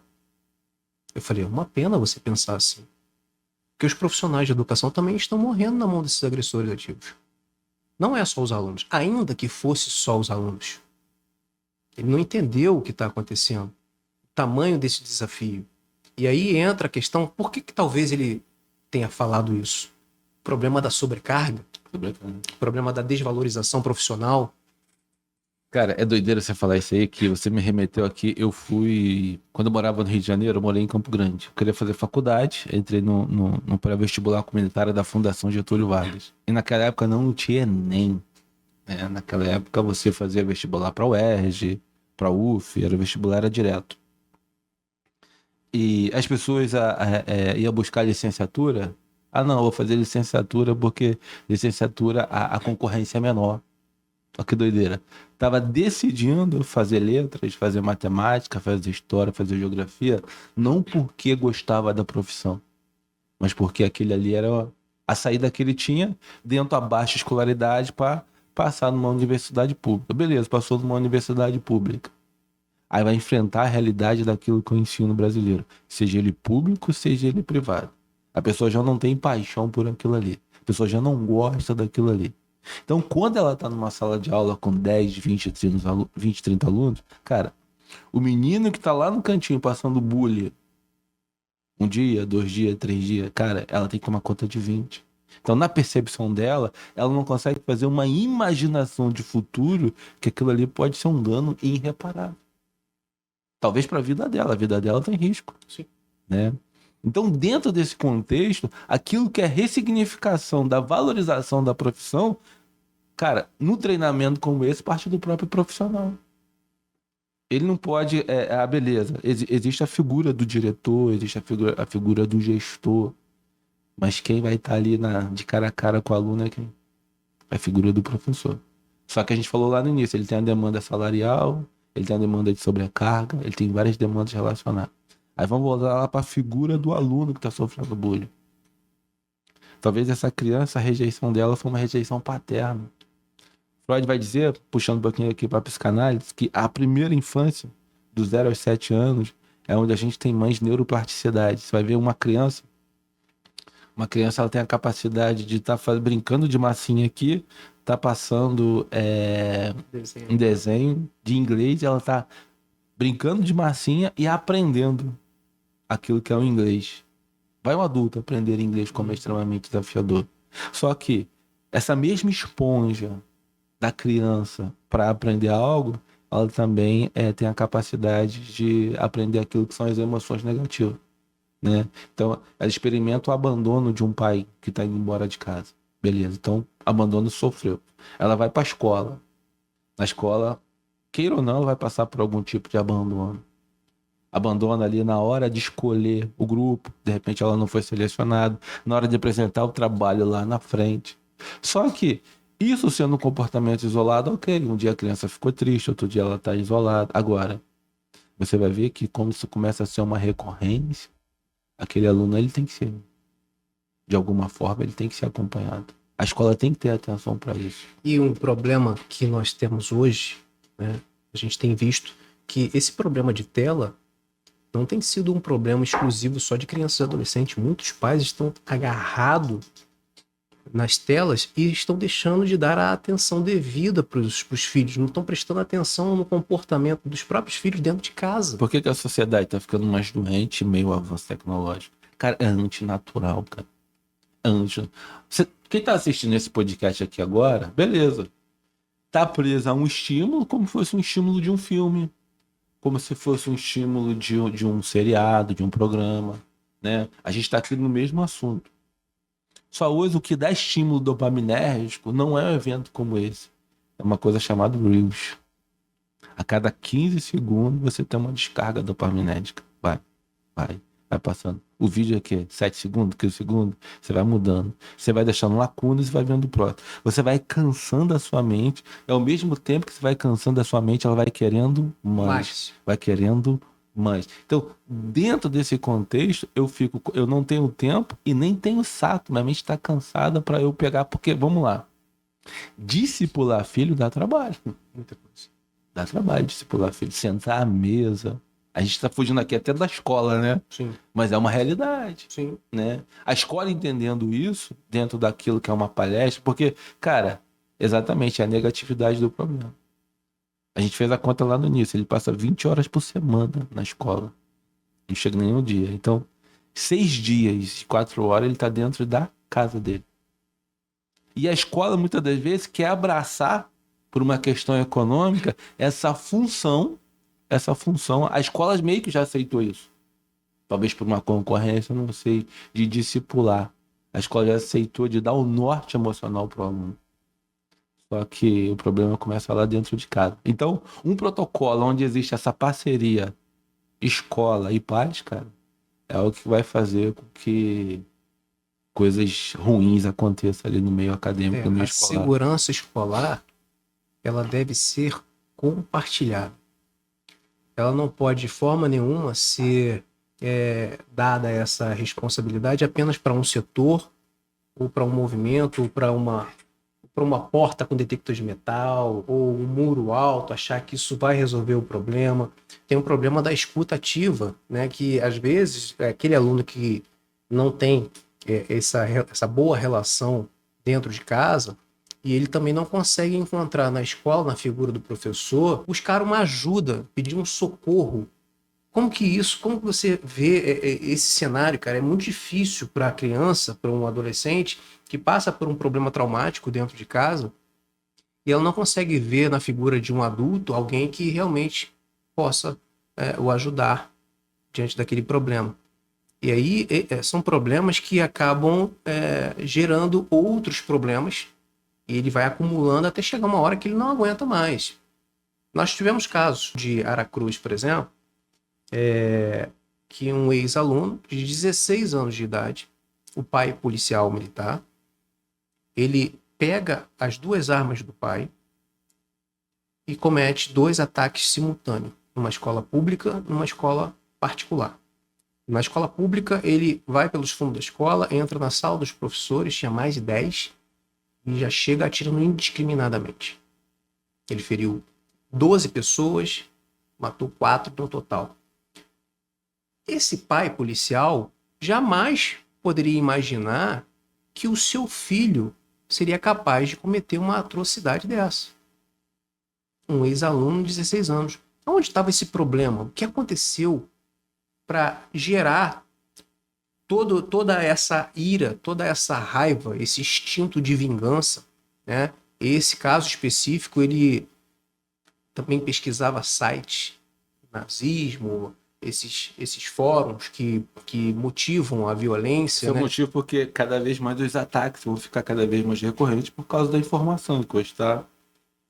Eu falei: é uma pena você pensar assim, porque os profissionais de educação também estão morrendo na mão desses agressores ativos. Não é só os alunos, ainda que fosse só os alunos. Ele não entendeu o que está acontecendo, o tamanho desse desafio. E aí entra a questão, por que talvez ele tenha falado isso? O problema da sobrecarga, o problema da desvalorização profissional. Cara, é doideira você falar isso aí, que você me remeteu aqui. Quando eu morava no Rio de Janeiro, eu morei em Campo Grande. Eu queria fazer faculdade, entrei no pré-vestibular comunitário da Fundação Getúlio Vargas. E naquela época não tinha Enem. Né? Naquela época você fazia vestibular para UERJ, para UF, era direto. E as pessoas iam buscar licenciatura. Não, eu vou fazer licenciatura porque licenciatura a concorrência é menor. Olha que doideira. Tava decidindo fazer letras, fazer matemática, fazer história, fazer geografia, não porque gostava da profissão, mas porque aquele ali era a saída que ele tinha dentro da baixa escolaridade para passar numa universidade pública. Beleza, passou numa universidade pública. Aí vai enfrentar a realidade daquilo que é o ensino brasileiro, seja ele público, seja ele privado. A pessoa já não tem paixão por aquilo ali. A pessoa já não gosta daquilo ali. Então, quando ela tá numa sala de aula com 10, 20, 30 alunos, cara, o menino que tá lá no cantinho passando bullying, 1 dia, 2 dias, 3 dias, cara, ela tem que tomar conta de 20. Então, na percepção dela, ela não consegue fazer uma imaginação de futuro que aquilo ali pode ser um dano irreparável. Talvez para a vida dela tá em risco. Sim. Né? Então, dentro desse contexto, aquilo que é ressignificação da valorização da profissão, cara, no treinamento como esse, parte do próprio profissional. Ele não pode... beleza, existe a figura do diretor, existe a figura do gestor, mas quem vai estar ali de cara a cara com o aluno é quem? É a figura do professor. Só que a gente falou lá no início, ele tem a demanda salarial, ele tem a demanda de sobrecarga, ele tem várias demandas relacionadas. Aí vamos voltar lá para a figura do aluno que está sofrendo bullying. Talvez essa criança, a rejeição dela foi uma rejeição paterna. Freud vai dizer, puxando um pouquinho aqui para a psicanálise, que a primeira infância, dos 0 aos 7 anos, é onde a gente tem mais neuroplasticidade. Você vai ver uma criança ela tem a capacidade de estar brincando de massinha aqui, tá passando um desenho de inglês, ela tá brincando de massinha e aprendendo aquilo que é o inglês. Vai um adulto aprender inglês como é extremamente desafiador. Só que essa mesma esponja da criança para aprender algo, ela também tem a capacidade de aprender aquilo que são as emoções negativas, né? Então, ela experimenta o abandono de um pai que está indo embora de casa. Beleza, então, abandono sofreu. Ela vai para a escola. Na escola, queira ou não, ela vai passar por algum tipo de abandono. Abandona ali na hora de escolher o grupo, de repente ela não foi selecionada, na hora de apresentar o trabalho lá na frente. Só que isso sendo um comportamento isolado, ok, um dia a criança ficou triste, outro dia ela está isolada. Agora, você vai ver que como isso começa a ser uma recorrência, aquele aluno ele tem que ser, de alguma forma, ele tem que ser acompanhado. A escola tem que ter atenção para isso. E um problema que nós temos hoje, né, a gente tem visto que esse problema de tela não tem sido um problema exclusivo só de crianças e adolescentes. Muitos pais estão agarrados nas telas e estão deixando de dar a atenção devida para os filhos. Não estão prestando atenção no comportamento dos próprios filhos dentro de casa. Por que a sociedade está ficando mais doente, meio avanço tecnológico? Cara, é antinatural, cara. Quem tá assistindo esse podcast aqui agora, beleza. Tá preso a um estímulo como se fosse um estímulo de um filme. Como se fosse um estímulo de um seriado, de um programa, né? A gente está aqui no mesmo assunto. Só hoje o que dá estímulo dopaminérgico não é um evento como esse. É uma coisa chamada Reels. A cada 15 segundos você tem uma descarga dopaminérgica. Vai passando. O vídeo é o quê? 7 segundos, 15 segundos? Você vai mudando. Você vai deixando lacunas e vai vendo o próximo. Você vai cansando a sua mente. Ao mesmo tempo que você vai cansando a sua mente, ela vai querendo mais. Vai querendo mais. Então, dentro desse contexto, eu não tenho tempo e nem tenho saco. Minha mente está cansada para eu pegar. Porque, vamos lá. Discipular filho dá trabalho. Muita coisa. Dá trabalho discipular filho. Sentar à mesa. A gente está fugindo aqui até da escola, né? Sim. Mas é uma realidade. Sim. Né? A escola entendendo isso, dentro daquilo que é uma palestra, porque, cara, exatamente é a negatividade do problema. A gente fez a conta lá no início, ele passa 20 horas por semana na escola. Não chega nenhum dia. Então, 6 dias e 4 horas ele está dentro da casa dele. E a escola, muitas das vezes, quer abraçar, por uma questão econômica, essa função, a escola meio que já aceitou isso. Talvez por uma concorrência, não sei, de discipular. A escola já aceitou de dar o norte emocional para o aluno. Só que o problema começa lá dentro de casa. Então, um protocolo onde existe essa parceria escola e pais, cara, é o que vai fazer com que coisas ruins aconteçam ali no meio acadêmico, no meio escolar. A segurança escolar, ela deve ser compartilhada. Ela não pode, de forma nenhuma, ser dada essa responsabilidade apenas para um setor, ou para um movimento, ou para uma porta com detector de metal, ou um muro alto, achar que isso vai resolver o problema. Tem um problema da escuta ativa, né? Que às vezes aquele aluno que não tem essa boa relação dentro de casa, e ele também não consegue encontrar na escola, na figura do professor, buscar uma ajuda, pedir um socorro. Como que você vê esse cenário, cara? É muito difícil para a criança, para um adolescente que passa por um problema traumático dentro de casa e ela não consegue ver na figura de um adulto alguém que realmente possa o ajudar diante daquele problema. E aí são problemas que acabam gerando outros problemas e ele vai acumulando até chegar uma hora que ele não aguenta mais. Nós tivemos casos de Aracruz, por exemplo, que um ex-aluno de 16 anos de idade, o pai policial militar, ele pega as 2 armas do pai e comete 2 ataques simultâneos, numa escola pública e numa escola particular. Na escola pública, ele vai pelos fundos da escola, entra na sala dos professores, tinha mais de 10, e já chega atirando indiscriminadamente. Ele feriu 12 pessoas, matou 4 no total. esse pai policial jamais poderia imaginar que o seu filho seria capaz de cometer uma atrocidade dessa. Um ex-aluno de 16 anos. Onde estava esse problema? O que aconteceu para gerar toda essa ira, toda essa raiva, esse instinto de vingança, né? Esse caso específico, ele também pesquisava sites, nazismo, esses fóruns que motivam a violência. Esse é né? o motivo porque cada vez mais os ataques vão ficar cada vez mais recorrentes por causa da informação, que hoje está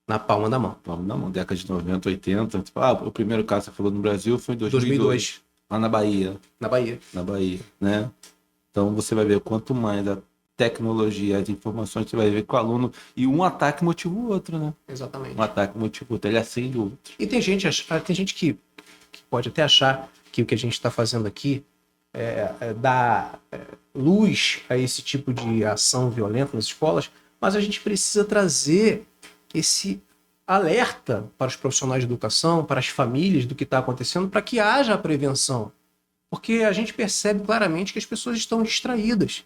Na palma da mão. vamos dar uma década de 90, 80. Tipo, o primeiro caso que você falou no Brasil foi em 2002. lá na Bahia. Na Bahia. Na Bahia, né? Então você vai ver quanto mais a tecnologia, as informações, você vai ver que o aluno. E um ataque motiva o outro, né? Exatamente. Um ataque motiva o outro, ele acende o outro. E tem gente que pode até achar que o que a gente está fazendo aqui é dar luz a esse tipo de ação violenta nas escolas, mas a gente precisa trazer esse alerta para os profissionais de educação, para as famílias do que está acontecendo, para que haja a prevenção. Porque a gente percebe claramente que as pessoas estão distraídas.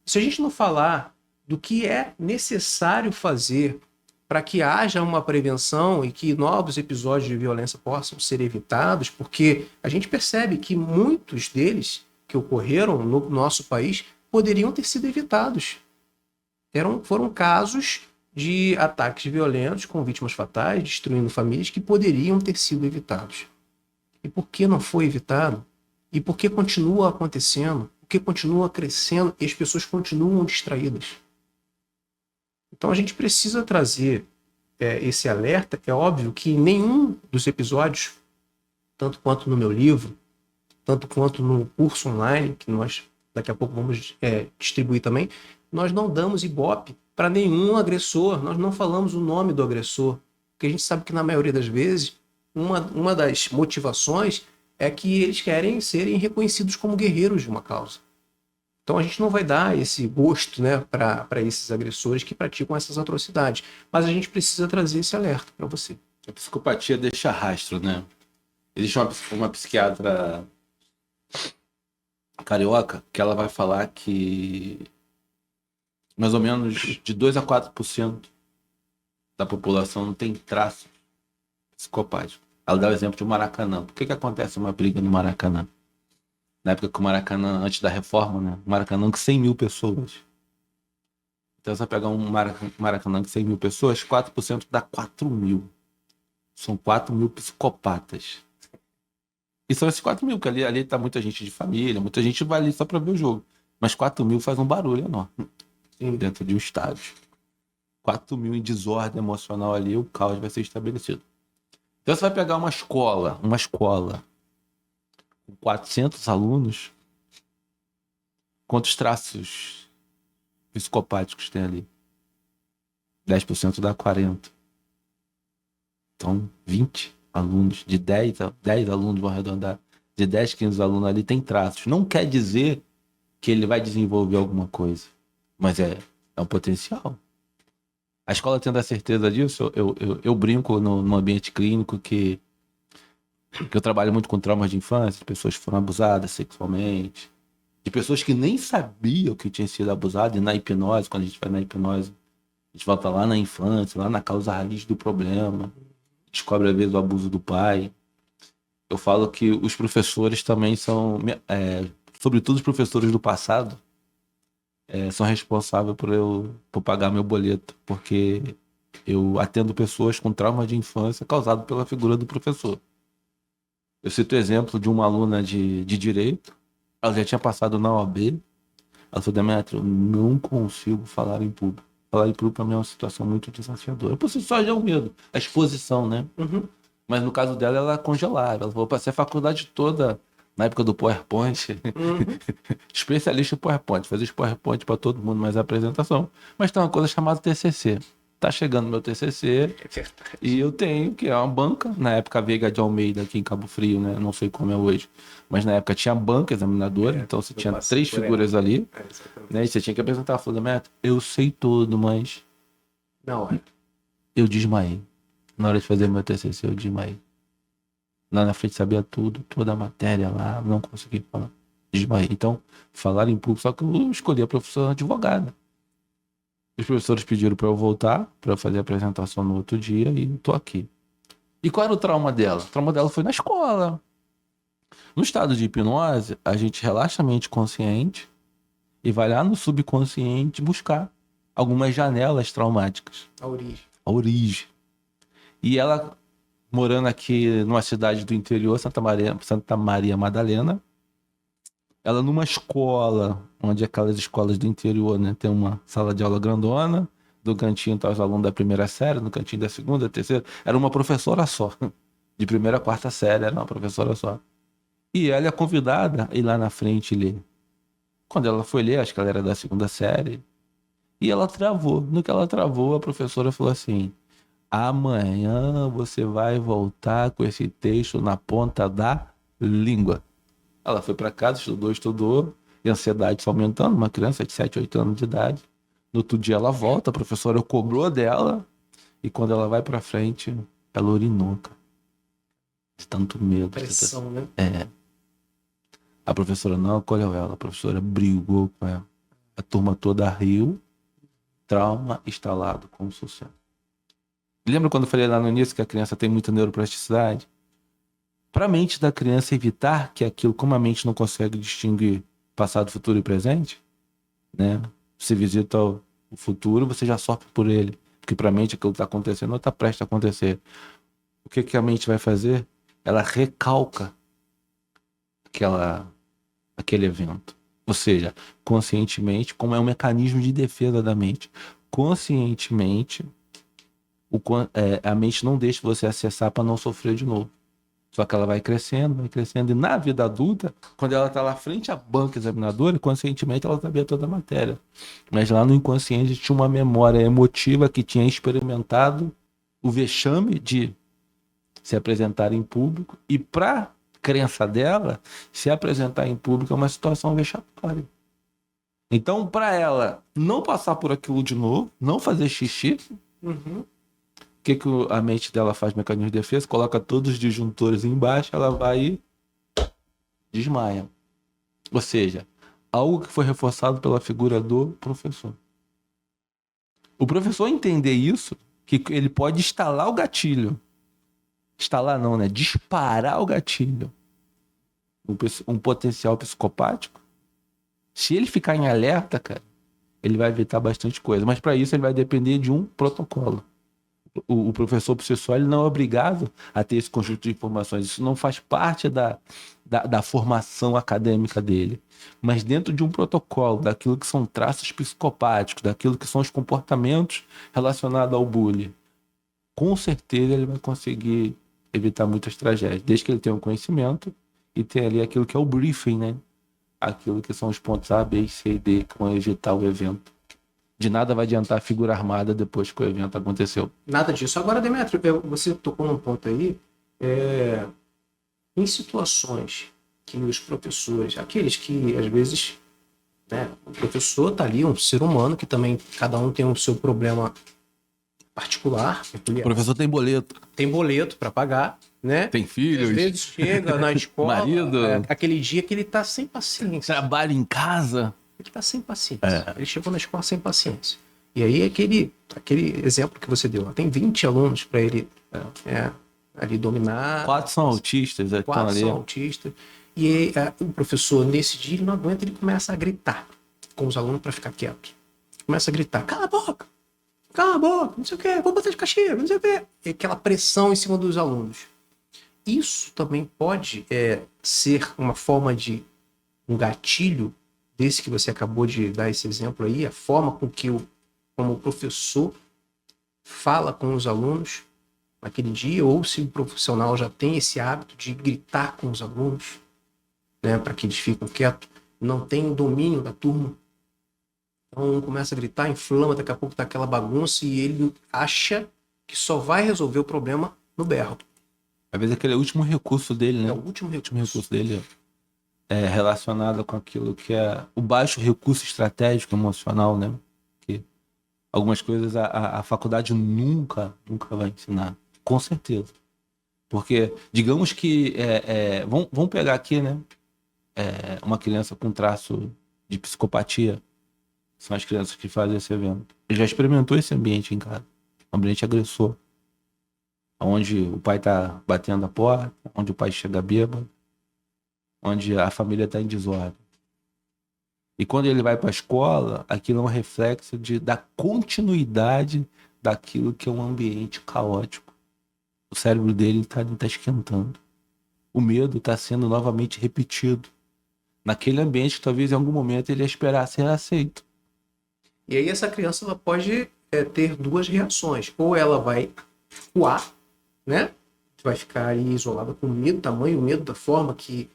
Se a gente não falar do que é necessário fazer para que haja uma prevenção e que novos episódios de violência possam ser evitados, porque a gente percebe que muitos deles que ocorreram no nosso país poderiam ter sido evitados. Foram casos de ataques violentos com vítimas fatais, destruindo famílias, que poderiam ter sido evitados. E por que não foi evitado? E por que continua acontecendo? Por que continua crescendo e as pessoas continuam distraídas? Então a gente precisa trazer esse alerta. É óbvio que em nenhum dos episódios, tanto quanto no meu livro, tanto quanto no curso online, que nós daqui a pouco vamos distribuir também, nós não damos ibope para nenhum agressor, nós não falamos o nome do agressor, porque a gente sabe que na maioria das vezes, uma das motivações é que eles querem serem reconhecidos como guerreiros de uma causa. Então a gente não vai dar esse gosto, né, para esses agressores que praticam essas atrocidades. Mas a gente precisa trazer esse alerta para você. A psicopatia deixa rastro, né? Existe uma psiquiatra carioca que ela vai falar que mais ou menos de 2 a 4% da população não tem traço psicopático. Ela dá o exemplo de Maracanã. Por que acontece uma briga no Maracanã? Na época que o Maracanã, antes da reforma, né? O Maracanã com 100 mil pessoas. Então, você vai pegar um Maracanã com 100 mil pessoas, 4% dá 4 mil. São 4 mil psicopatas. E são esses 4 mil, porque ali tá muita gente de família, muita gente vai ali só pra ver o jogo. Mas 4 mil faz um barulho enorme. Sim. Dentro de um estádio. 4 mil em desordem emocional ali, o caos vai ser estabelecido. Então, você vai pegar uma escola com 400 alunos, quantos traços psicopáticos tem ali? 10% dá 40. Então, 20 alunos, de 10 alunos vão arredondar, de 10, 15 alunos ali tem traços. Não quer dizer que ele vai desenvolver alguma coisa, mas é um potencial. A escola tendo a certeza disso, eu brinco no ambiente clínico que eu trabalho muito com traumas de infância, de pessoas que foram abusadas sexualmente, de pessoas que nem sabiam que tinham sido abusadas, e na hipnose, quando a gente vai na hipnose, a gente volta lá na infância, lá na causa raiz do problema, descobre às vezes o abuso do pai. Eu falo que os professores também são, sobretudo os professores do passado, são responsáveis por pagar meu boleto, porque eu atendo pessoas com trauma de infância causado pela figura do professor. Eu cito o exemplo de uma aluna de direito, ela já tinha passado na OAB, ela falou: Demetrio, eu não consigo falar em público. Falar em público para mim é uma situação muito desafiadora. Por si só já é um medo, a exposição, né? Uhum. Mas no caso dela, ela congelava. Ela falou: passei a faculdade toda, na época do PowerPoint, especialista em PowerPoint, fazia os PowerPoint para todo mundo, mais apresentação. Mas tem uma coisa chamada TCC. Tá chegando meu TCC e eu tenho, que é uma banca, na época Veiga de Almeida aqui em Cabo Frio, né? Não sei como é hoje, mas na época tinha banca examinadora, então você tinha 3 figuras ali, né? E você tinha que apresentar. Falou: Demetrio, eu sei tudo, mas na hora eu desmaiei. Na hora de fazer meu TCC eu desmaiei. Lá na frente sabia tudo, toda a matéria lá, não consegui falar. Desmaiei. Então, falar em público, só que eu escolhi a professora advogada. Os professores pediram para eu voltar, para eu fazer a apresentação no outro dia, e tô aqui. E qual era o trauma dela? O trauma dela foi na escola. No estado de hipnose, a gente relaxa a mente consciente e vai lá no subconsciente buscar algumas janelas traumáticas. A origem. A origem. E ela, morando aqui numa cidade do interior, Santa Maria Madalena, ela numa escola, onde aquelas escolas do interior, né, tem uma sala de aula grandona, do cantinho tá os alunos da primeira série, no cantinho da segunda, terceira, era uma professora só. De primeira a quarta série, era uma professora só. E ela é convidada a ir lá na frente ler. Quando ela foi ler, acho que ela era da segunda série, e ela travou. No que ela travou, a professora falou assim: amanhã você vai voltar com esse texto na ponta da língua. Ela foi para casa, estudou, e a ansiedade foi aumentando, uma criança de 7, 8 anos de idade. No outro dia ela volta, a professora cobrou dela, e quando ela vai para frente, ela urinou, cara. De tanto medo. Pressão, né? É. A professora não acolheu ela, a professora brigou com ela. A turma toda riu, trauma instalado com sucesso. Lembra quando eu falei lá no início que a criança tem muita neuroplasticidade? Para a mente da criança evitar que aquilo, como a mente não consegue distinguir passado, futuro e presente, né? Você visita o futuro, você já sofre por ele. Porque para a mente aquilo que está acontecendo não está prestes a acontecer. O que a mente vai fazer? Ela recalca aquele evento. Ou seja, conscientemente, como é um mecanismo de defesa da mente. Conscientemente, a mente não deixa você acessar para não sofrer de novo. Só que ela vai crescendo. E na vida adulta, quando ela está lá frente à banca examinadora, conscientemente ela sabia toda a matéria. Mas lá no inconsciente tinha uma memória emotiva que tinha experimentado o vexame de se apresentar em público. E para crença dela, se apresentar em público é uma situação vexatória. Então, para ela não passar por aquilo de novo, não fazer xixi, o que a mente dela faz? Mecanismo de defesa, coloca todos os disjuntores embaixo, ela vai e desmaia. Ou seja, algo que foi reforçado pela figura do professor. O professor entender isso, que ele pode instalar o gatilho. Instalar não, né? Disparar o gatilho. Um potencial psicopático. Se ele ficar em alerta, cara, ele vai evitar bastante coisa. Mas para isso ele vai depender de um protocolo. O professor por si só, ele não é obrigado a ter esse conjunto de informações. Isso não faz parte da formação acadêmica dele. Mas dentro de um protocolo, daquilo que são traços psicopáticos, daquilo que são os comportamentos relacionados ao bullying, com certeza ele vai conseguir evitar muitas tragédias, desde que ele tenha um conhecimento e tenha ali aquilo que é o briefing, né? Aquilo que são os pontos A, B, C e D que vão evitar o evento. De nada vai adiantar a figura armada depois que o evento aconteceu. Nada disso. Agora, Demetrio, você tocou num ponto aí, em situações que os professores, aqueles que às vezes, né, o professor está ali, um ser humano que também, cada um tem o seu problema particular. O professor tem boleto. Tem boleto para pagar, né? Tem filhos. Às vezes chega na escola, marido. Aquele dia que ele tá sem paciência. Trabalha em casa. Ele tá sem paciência. Ele chegou na escola sem paciência. E aí aquele exemplo que você deu, tem 20 alunos para ele ali dominar. 4 são autistas. 4 são autistas. E aí, o professor, nesse dia, ele não aguenta, ele começa a gritar com os alunos para ficar quieto. Começa a gritar, cala a boca, não sei o quê, vou botar de castigo, não sei o quê. E aquela pressão em cima dos alunos. Isso também pode ser uma forma de um gatilho desse que você acabou de dar esse exemplo aí, a forma com que como o professor fala com os alunos naquele dia, ou se o profissional já tem esse hábito de gritar com os alunos, né, para que eles fiquem quietos, não tem o domínio da turma. Então um começa a gritar, inflama, daqui a pouco tá aquela bagunça e ele acha que só vai resolver o problema no berro. Às vezes aquele é o último recurso dele, né? É o último recurso dele é relacionado com aquilo que é o baixo recurso estratégico emocional, né? Que algumas coisas a faculdade nunca vai ensinar, com certeza. Porque, digamos que, vamos pegar aqui, né? Uma criança com traço de psicopatia. São as crianças que fazem esse evento. Ele já experimentou esse ambiente em casa. Um ambiente agressor. Onde o pai tá batendo a porta, onde o pai chega bêbado, onde a família tá em desordem. E quando ele vai para a escola, aquilo é um reflexo da continuidade daquilo que é um ambiente caótico. O cérebro dele tá esquentando. O medo está sendo novamente repetido. Naquele ambiente que talvez em algum momento ele ia esperar ser aceito. E aí essa criança ela pode ter duas reações. Ou ela vai recuar, né? Vai ficar aí isolada com medo, tamanho medo da forma que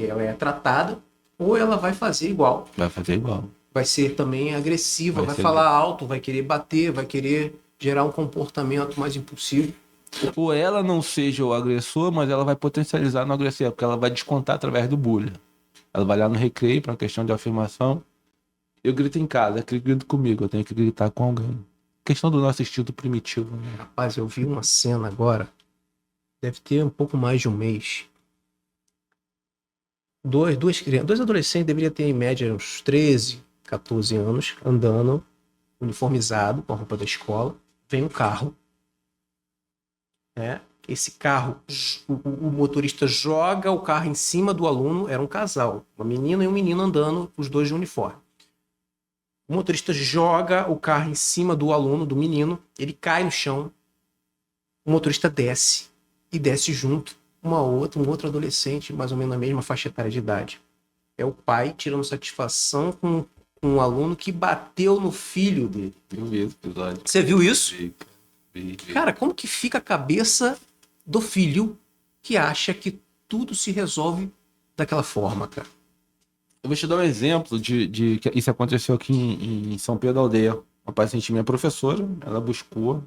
ela é tratada, ou ela vai fazer igual. Vai fazer igual. Vai ser também agressiva, vai ser falar alto, vai querer bater, vai querer gerar um comportamento mais impulsivo. Ou ela não seja o agressor, mas ela vai potencializar no agressor, porque ela vai descontar através do bullying. Ela vai lá no recreio para uma questão de afirmação. Eu grito em casa, aquele grito comigo, eu tenho que gritar com alguém. Questão do nosso instinto primitivo. Né? Rapaz, eu vi uma cena agora, deve ter um pouco mais de um mês. Dois adolescentes, deveriam ter em média uns 13, 14 anos, andando, uniformizado, com a roupa da escola. Vem um carro. Esse carro, o motorista joga o carro em cima do aluno, era um casal, uma menina e um menino andando, os dois de uniforme. O motorista joga o carro em cima do aluno, do menino, ele cai no chão, o motorista desce, e desce junto um outro adolescente, mais ou menos na mesma faixa etária de idade. É o pai tirando satisfação com um aluno que bateu no filho dele. Eu vi esse episódio. Você viu isso? Vi. Cara, como que fica a cabeça do filho que acha que tudo se resolve daquela forma, cara? Eu vou te dar um exemplo de que isso aconteceu aqui em São Pedro da Aldeia. Uma paciente minha professora, ela buscou,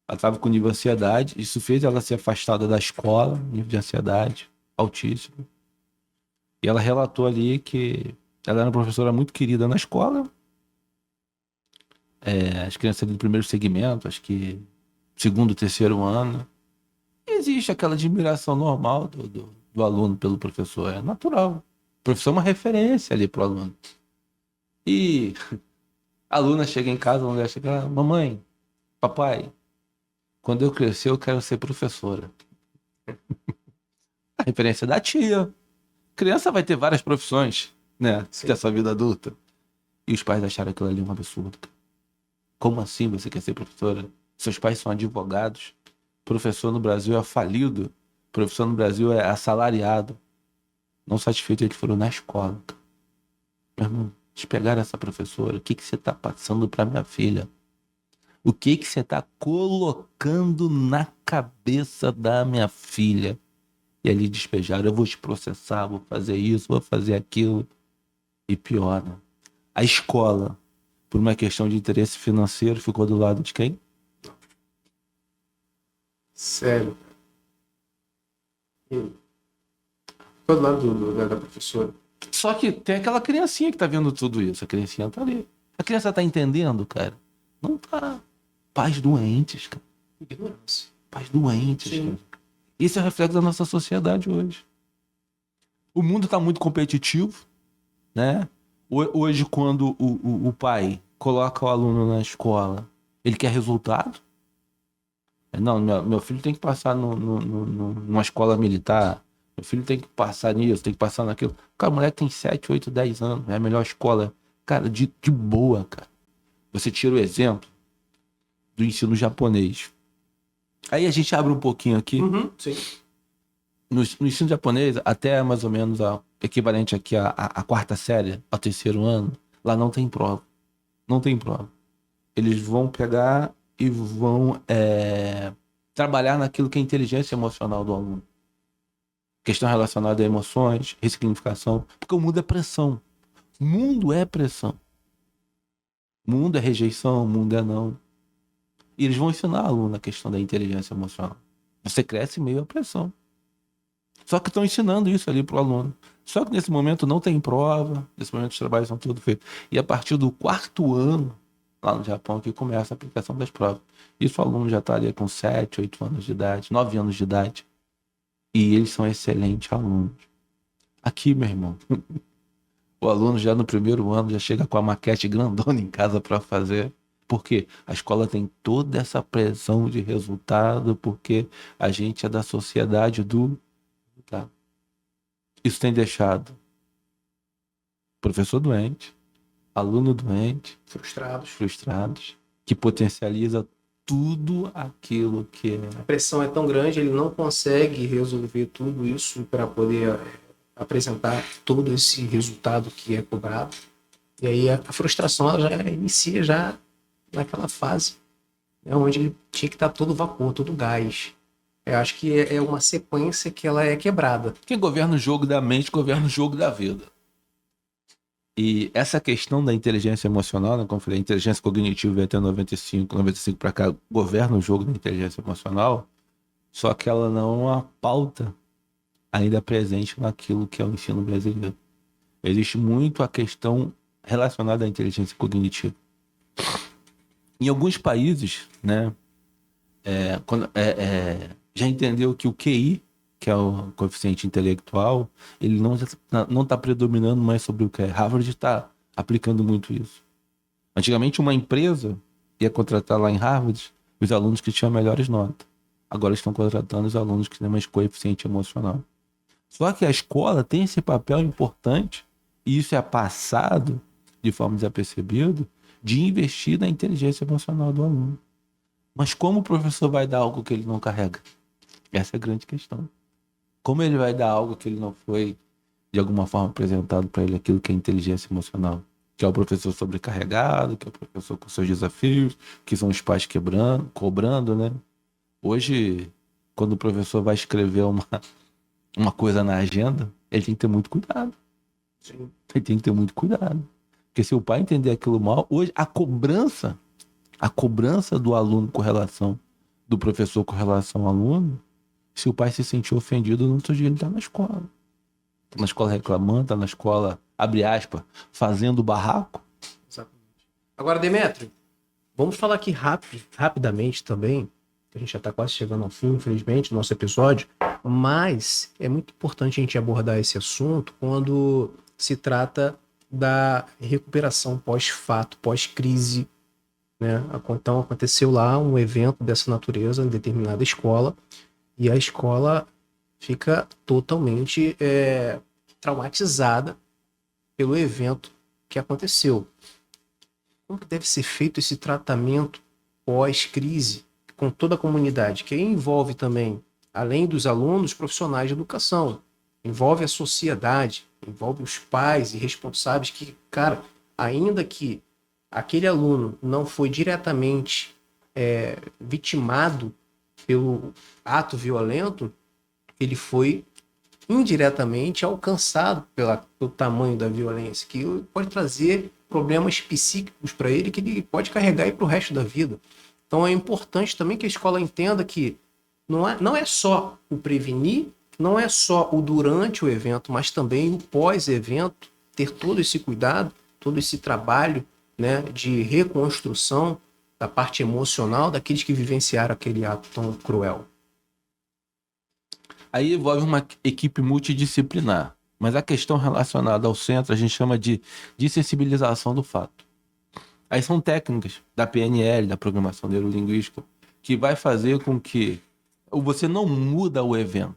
ela estava com nível de ansiedade, isso fez ela ser afastada da escola, nível de ansiedade altíssimo. E ela relatou ali que ela era uma professora muito querida na escola. As crianças ali do primeiro segmento, acho que segundo, terceiro ano. E existe aquela admiração normal do aluno pelo professor, é natural. O professor é uma referência ali pro aluno. E a aluna chega em casa, a mulher chega, mamãe, papai, quando eu crescer eu quero ser professora. A referência da tia. Criança vai ter várias profissões, né? Dessa vida adulta. E os pais acharam aquilo ali um absurdo. Como assim você quer ser professora? Seus pais são advogados. Professor no Brasil é falido. Professor no Brasil é assalariado. Não satisfeito, eles foram na escola. Meu irmão, eles pegaram essa professora. O que você está passando para minha filha? O que você está colocando na cabeça da minha filha? E ali despejaram, eu vou te processar, vou fazer isso, vou fazer aquilo. E pior, né? A escola, por uma questão de interesse financeiro, ficou do lado de quem? Sério. Ficou do lado da professora. Só que tem aquela criancinha que tá vendo tudo isso. A criancinha tá ali. A criança tá entendendo, cara? Não tá. Pais doentes, cara. Ignorância. Pais doentes, Sim. cara. Isso é o reflexo da nossa sociedade hoje. O mundo tá muito competitivo, né? Hoje, quando o pai coloca o aluno na escola, ele quer resultado? Não, meu filho tem que passar numa escola militar. Meu filho tem que passar nisso, tem que passar naquilo. Cara, o moleque tem 7, 8, 10 anos. É a melhor escola. Cara, de boa, cara. Você tira o exemplo do ensino japonês. Aí a gente abre um pouquinho aqui. Uhum, sim. No ensino japonês, até mais ou menos equivalente aqui à quarta série, ao terceiro ano, lá não tem prova. Não tem prova. Eles vão pegar e vão trabalhar naquilo que é a inteligência emocional do aluno. Questão relacionada a emoções, ressignificação. Porque o mundo é pressão. O mundo é pressão. O mundo é rejeição, o mundo é não. E eles vão ensinar o aluno a questão da inteligência emocional. Você cresce meio à pressão. Só que estão ensinando isso ali pro aluno. Só que nesse momento não tem prova, nesse momento os trabalhos são todos feitos. E a partir do quarto ano, lá no Japão que começa a aplicação das provas. Isso o aluno já está ali com 7, 8 anos de idade, 9 anos de idade. E eles são excelentes alunos. Aqui, meu irmão, o aluno já no primeiro ano já chega com a maquete grandona em casa para fazer. Porque a escola tem toda essa pressão de resultado, porque a gente é da sociedade do... Tá? Isso tem deixado professor doente, aluno doente, frustrados, que potencializa tudo aquilo que é. A pressão é tão grande, ele não consegue resolver tudo isso para poder apresentar todo esse resultado que é cobrado. E aí a frustração ela já inicia já naquela fase, né, onde ele tinha que estar todo vapor, todo gás. Eu acho que é uma sequência que ela é quebrada. Quem governa o jogo da mente, governa o jogo da vida. E essa questão da inteligência emocional, né, como eu falei, a inteligência cognitiva vai até 95 para cá, governa o jogo da inteligência emocional, só que ela não é uma pauta ainda presente naquilo que é o ensino brasileiro. Existe muito a questão relacionada à inteligência cognitiva. Em alguns países, né, já entendeu que o QI, que é o coeficiente intelectual, ele não está predominando mais sobre o que é. Harvard está aplicando muito isso. Antigamente, uma empresa ia contratar lá em Harvard os alunos que tinham melhores notas. Agora estão contratando os alunos que têm mais coeficiente emocional. Só que a escola tem esse papel importante, e isso é passado de forma desapercebida, de investir na inteligência emocional do aluno. Mas como o professor vai dar algo que ele não carrega? Essa é a grande questão. Como ele vai dar algo que ele não foi, de alguma forma, apresentado para ele, aquilo que é inteligência emocional? Que é o professor sobrecarregado, que é o professor com seus desafios, que são os pais cobrando, né? Hoje, quando o professor vai escrever uma coisa na agenda, ele tem que ter muito cuidado. Sim. Ele tem que ter muito cuidado. Porque se o pai entender aquilo mal, hoje a cobrança do aluno com relação, do professor com relação ao aluno, se o pai se sentir ofendido, no outro dia ele está na escola. Está na escola reclamando, está na escola, abre aspas, fazendo barraco. Exatamente. Agora, Demétrio, vamos falar aqui rapidamente também, que a gente já está quase chegando ao fim, infelizmente, do nosso episódio, mas é muito importante a gente abordar esse assunto quando se trata da recuperação pós-fato, pós-crise, né? Então, aconteceu lá um evento dessa natureza em determinada escola, e a escola fica totalmente traumatizada pelo evento que aconteceu. Como que deve ser feito esse tratamento pós-crise com toda a comunidade? Que envolve também, além dos alunos, profissionais de educação. Envolve a sociedade, envolve os pais e responsáveis que, cara, ainda que aquele aluno não foi diretamente vitimado pelo ato violento, ele foi indiretamente alcançado pelo tamanho da violência, que pode trazer problemas psíquicos para ele que ele pode carregar para o resto da vida. Então é importante também que a escola entenda que não é só o prevenir, não é só o durante o evento, mas também o pós-evento, ter todo esse cuidado, todo esse trabalho, né, de reconstrução da parte emocional daqueles que vivenciaram aquele ato tão cruel. Aí envolve uma equipe multidisciplinar. Mas a questão relacionada ao centro a gente chama de sensibilização do fato. Aí são técnicas da PNL, da programação neurolinguística, que vai fazer com que você não muda o evento.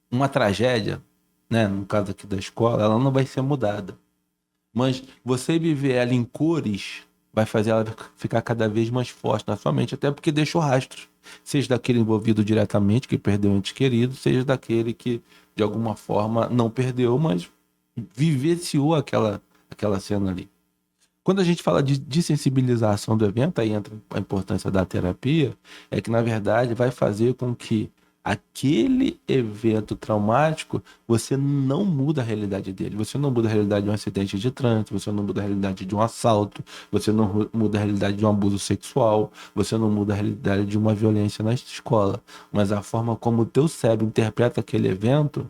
Uma tragédia, né, no caso aqui da escola, ela não vai ser mudada. Mas você viver ela em cores vai fazer ela ficar cada vez mais forte na sua mente, até porque deixou rastros. Seja daquele envolvido diretamente, que perdeu um ente querido, seja daquele que, de alguma forma, não perdeu, mas vivenciou aquela cena ali. Quando a gente fala de sensibilização do evento, aí entra a importância da terapia, é que, na verdade, vai fazer com que aquele evento traumático, você não muda a realidade dele. Você não muda a realidade de um acidente de trânsito, você não muda a realidade de um assalto, você não muda a realidade de um abuso sexual, você não muda a realidade de uma violência na escola. Mas a forma como o teu cérebro interpreta aquele evento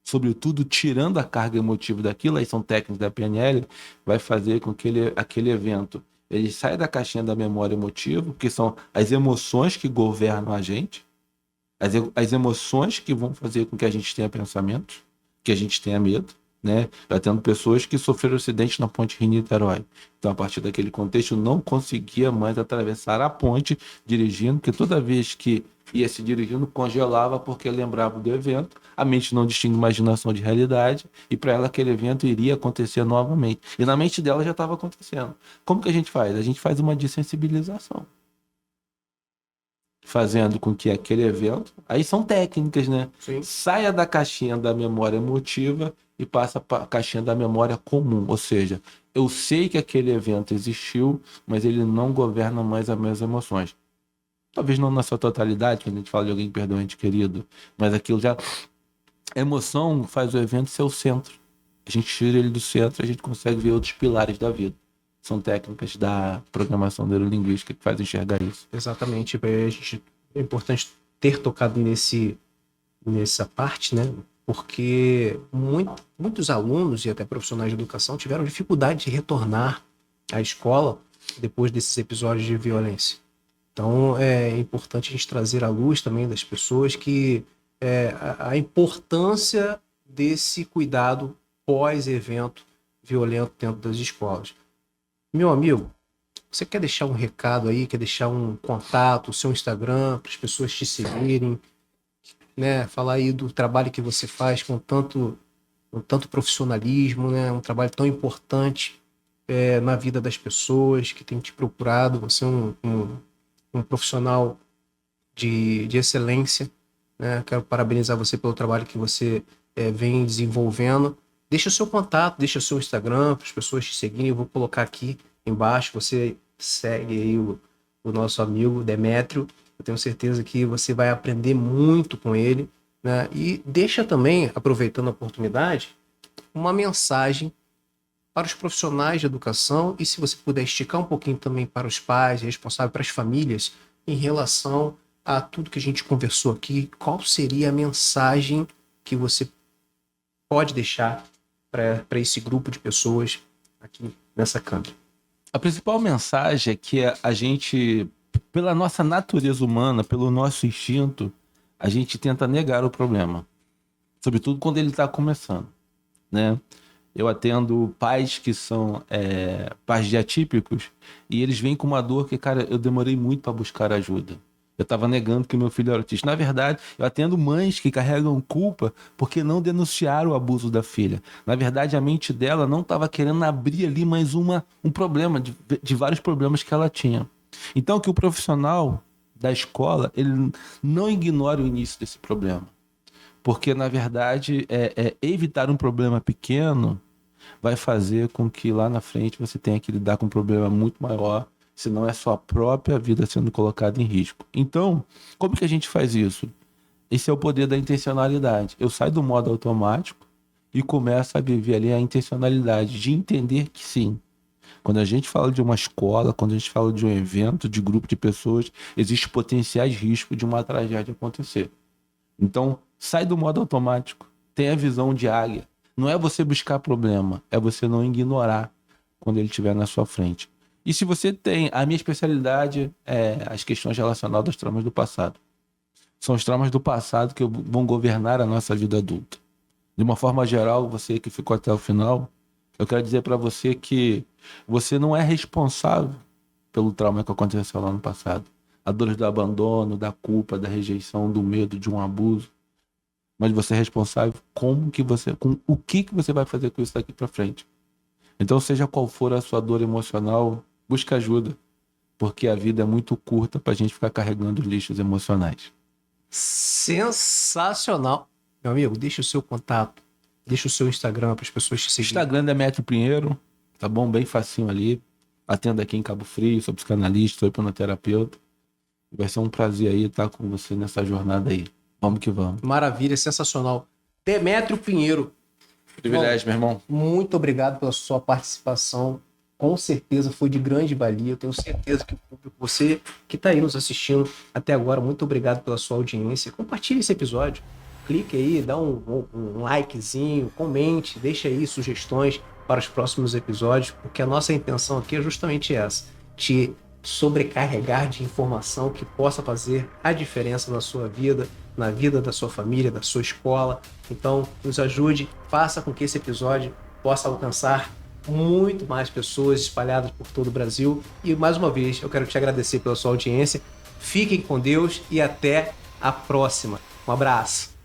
sobretudo tirando a carga emotiva daquilo, aí são técnicas da PNL, vai fazer com que aquele evento ele saia da caixinha da memória emotiva, que são as emoções que governam a gente, as emoções que vão fazer com que a gente tenha pensamentos, que a gente tenha medo, né? Já tendo pessoas que sofreram acidente na ponte Rio-Niterói. Então, a partir daquele contexto, não conseguia mais atravessar a ponte dirigindo, porque toda vez que ia se dirigindo, congelava porque lembrava do evento, a mente não distingue imaginação de realidade, e para ela aquele evento iria acontecer novamente. E na mente dela já estava acontecendo. Como que a gente faz? A gente faz uma dessensibilização, fazendo com que aquele evento, aí são técnicas, né? Sim. Saia da caixinha da memória emotiva e passa para a caixinha da memória comum. Ou seja, eu sei que aquele evento existiu, mas ele não governa mais as minhas emoções. Talvez não na sua totalidade, quando a gente fala de alguém que perdeu um ente querido, mas aquilo já... A emoção faz o evento ser o centro. A gente tira ele do centro e a gente consegue ver outros pilares da vida. São técnicas da programação neurolinguística que fazem enxergar isso. Exatamente. É importante ter tocado nessa parte, né? Porque muitos alunos e até profissionais de educação tiveram dificuldade de retornar à escola depois desses episódios de violência. Então, é importante a gente trazer à luz também das pessoas que a importância desse cuidado pós-evento violento dentro das escolas. Meu amigo, você quer deixar um recado aí, quer deixar um contato, o seu Instagram, para as pessoas te seguirem, né? Falar aí do trabalho que você faz com tanto profissionalismo, né? Um trabalho tão importante na vida das pessoas que tem te procurado. Você é um profissional de excelência, né? Quero parabenizar você pelo trabalho que você vem desenvolvendo. Deixa o seu contato, deixa o seu Instagram para as pessoas te seguirem. Eu vou colocar aqui embaixo. Você segue aí o nosso amigo Demétrio. Eu tenho certeza que você vai aprender muito com ele, né? E deixa também, aproveitando a oportunidade, uma mensagem para os profissionais de educação e, se você puder esticar um pouquinho também para os pais, responsáveis, para as famílias, em relação a tudo que a gente conversou aqui. Qual seria a mensagem que você pode deixar para esse grupo de pessoas aqui nessa câmera? A principal mensagem é que a gente, pela nossa natureza humana, pelo nosso instinto, a gente tenta negar o problema. Sobretudo quando ele está começando, né? Eu atendo pais que são pais de atípicos e eles vêm com uma dor que, cara, eu demorei muito para buscar ajuda. Eu estava negando que meu filho era autista. Na verdade, eu atendo mães que carregam culpa porque não denunciaram o abuso da filha. Na verdade, a mente dela não estava querendo abrir ali mais um problema, de vários problemas que ela tinha. Então, que o profissional da escola, ele não ignore o início desse problema. Porque, na verdade, evitar um problema pequeno vai fazer com que lá na frente você tenha que lidar com um problema muito maior, senão é sua própria vida sendo colocada em risco. Então, como que a gente faz isso? Esse é o poder da intencionalidade. Eu saio do modo automático e começo a viver ali a intencionalidade de entender que sim, quando a gente fala de uma escola, quando a gente fala de um evento, de grupo de pessoas, existe potenciais riscos de uma tragédia acontecer. Então, sai do modo automático, tenha a visão de águia. Não é você buscar problema, é você não ignorar quando ele estiver na sua frente. E se você tem... A minha especialidade é as questões relacionadas aos traumas do passado. São os traumas do passado que vão governar a nossa vida adulta. De uma forma geral, você que ficou até o final, eu quero dizer para você que você não é responsável pelo trauma que aconteceu lá no passado. A dor do abandono, da culpa, da rejeição, do medo, de um abuso. Mas você é responsável com o que você vai fazer com isso daqui para frente. Então, seja qual for a sua dor emocional, busque ajuda, porque a vida é muito curta para a gente ficar carregando lixos emocionais. Sensacional. Meu amigo, deixa o seu contato, deixa o seu Instagram para as pessoas te seguirem. Instagram é Demétrio Pinheiro, tá bom? Bem facinho ali. Atendo aqui em Cabo Frio, sou psicanalista, sou hipnoterapeuta. Vai ser um prazer aí estar com você nessa jornada aí. Vamos que vamos. Maravilha, sensacional. Demétrio Pinheiro. Privilégio, meu irmão. Muito obrigado pela sua participação. Com certeza foi de grande valia. Eu tenho certeza que o público, você que está aí nos assistindo até agora, muito obrigado pela sua audiência. Compartilhe esse episódio. clique aí, dá um likezinho, comente, deixa aí sugestões para os próximos episódios, porque a nossa intenção aqui é justamente essa, te sobrecarregar de informação que possa fazer a diferença na sua vida, na vida da sua família, da sua escola. Então, nos ajude, faça com que esse episódio possa alcançar muito mais pessoas espalhadas por todo o Brasil. E mais uma vez, eu quero te agradecer pela sua audiência. Fiquem com Deus e até a próxima. Um abraço.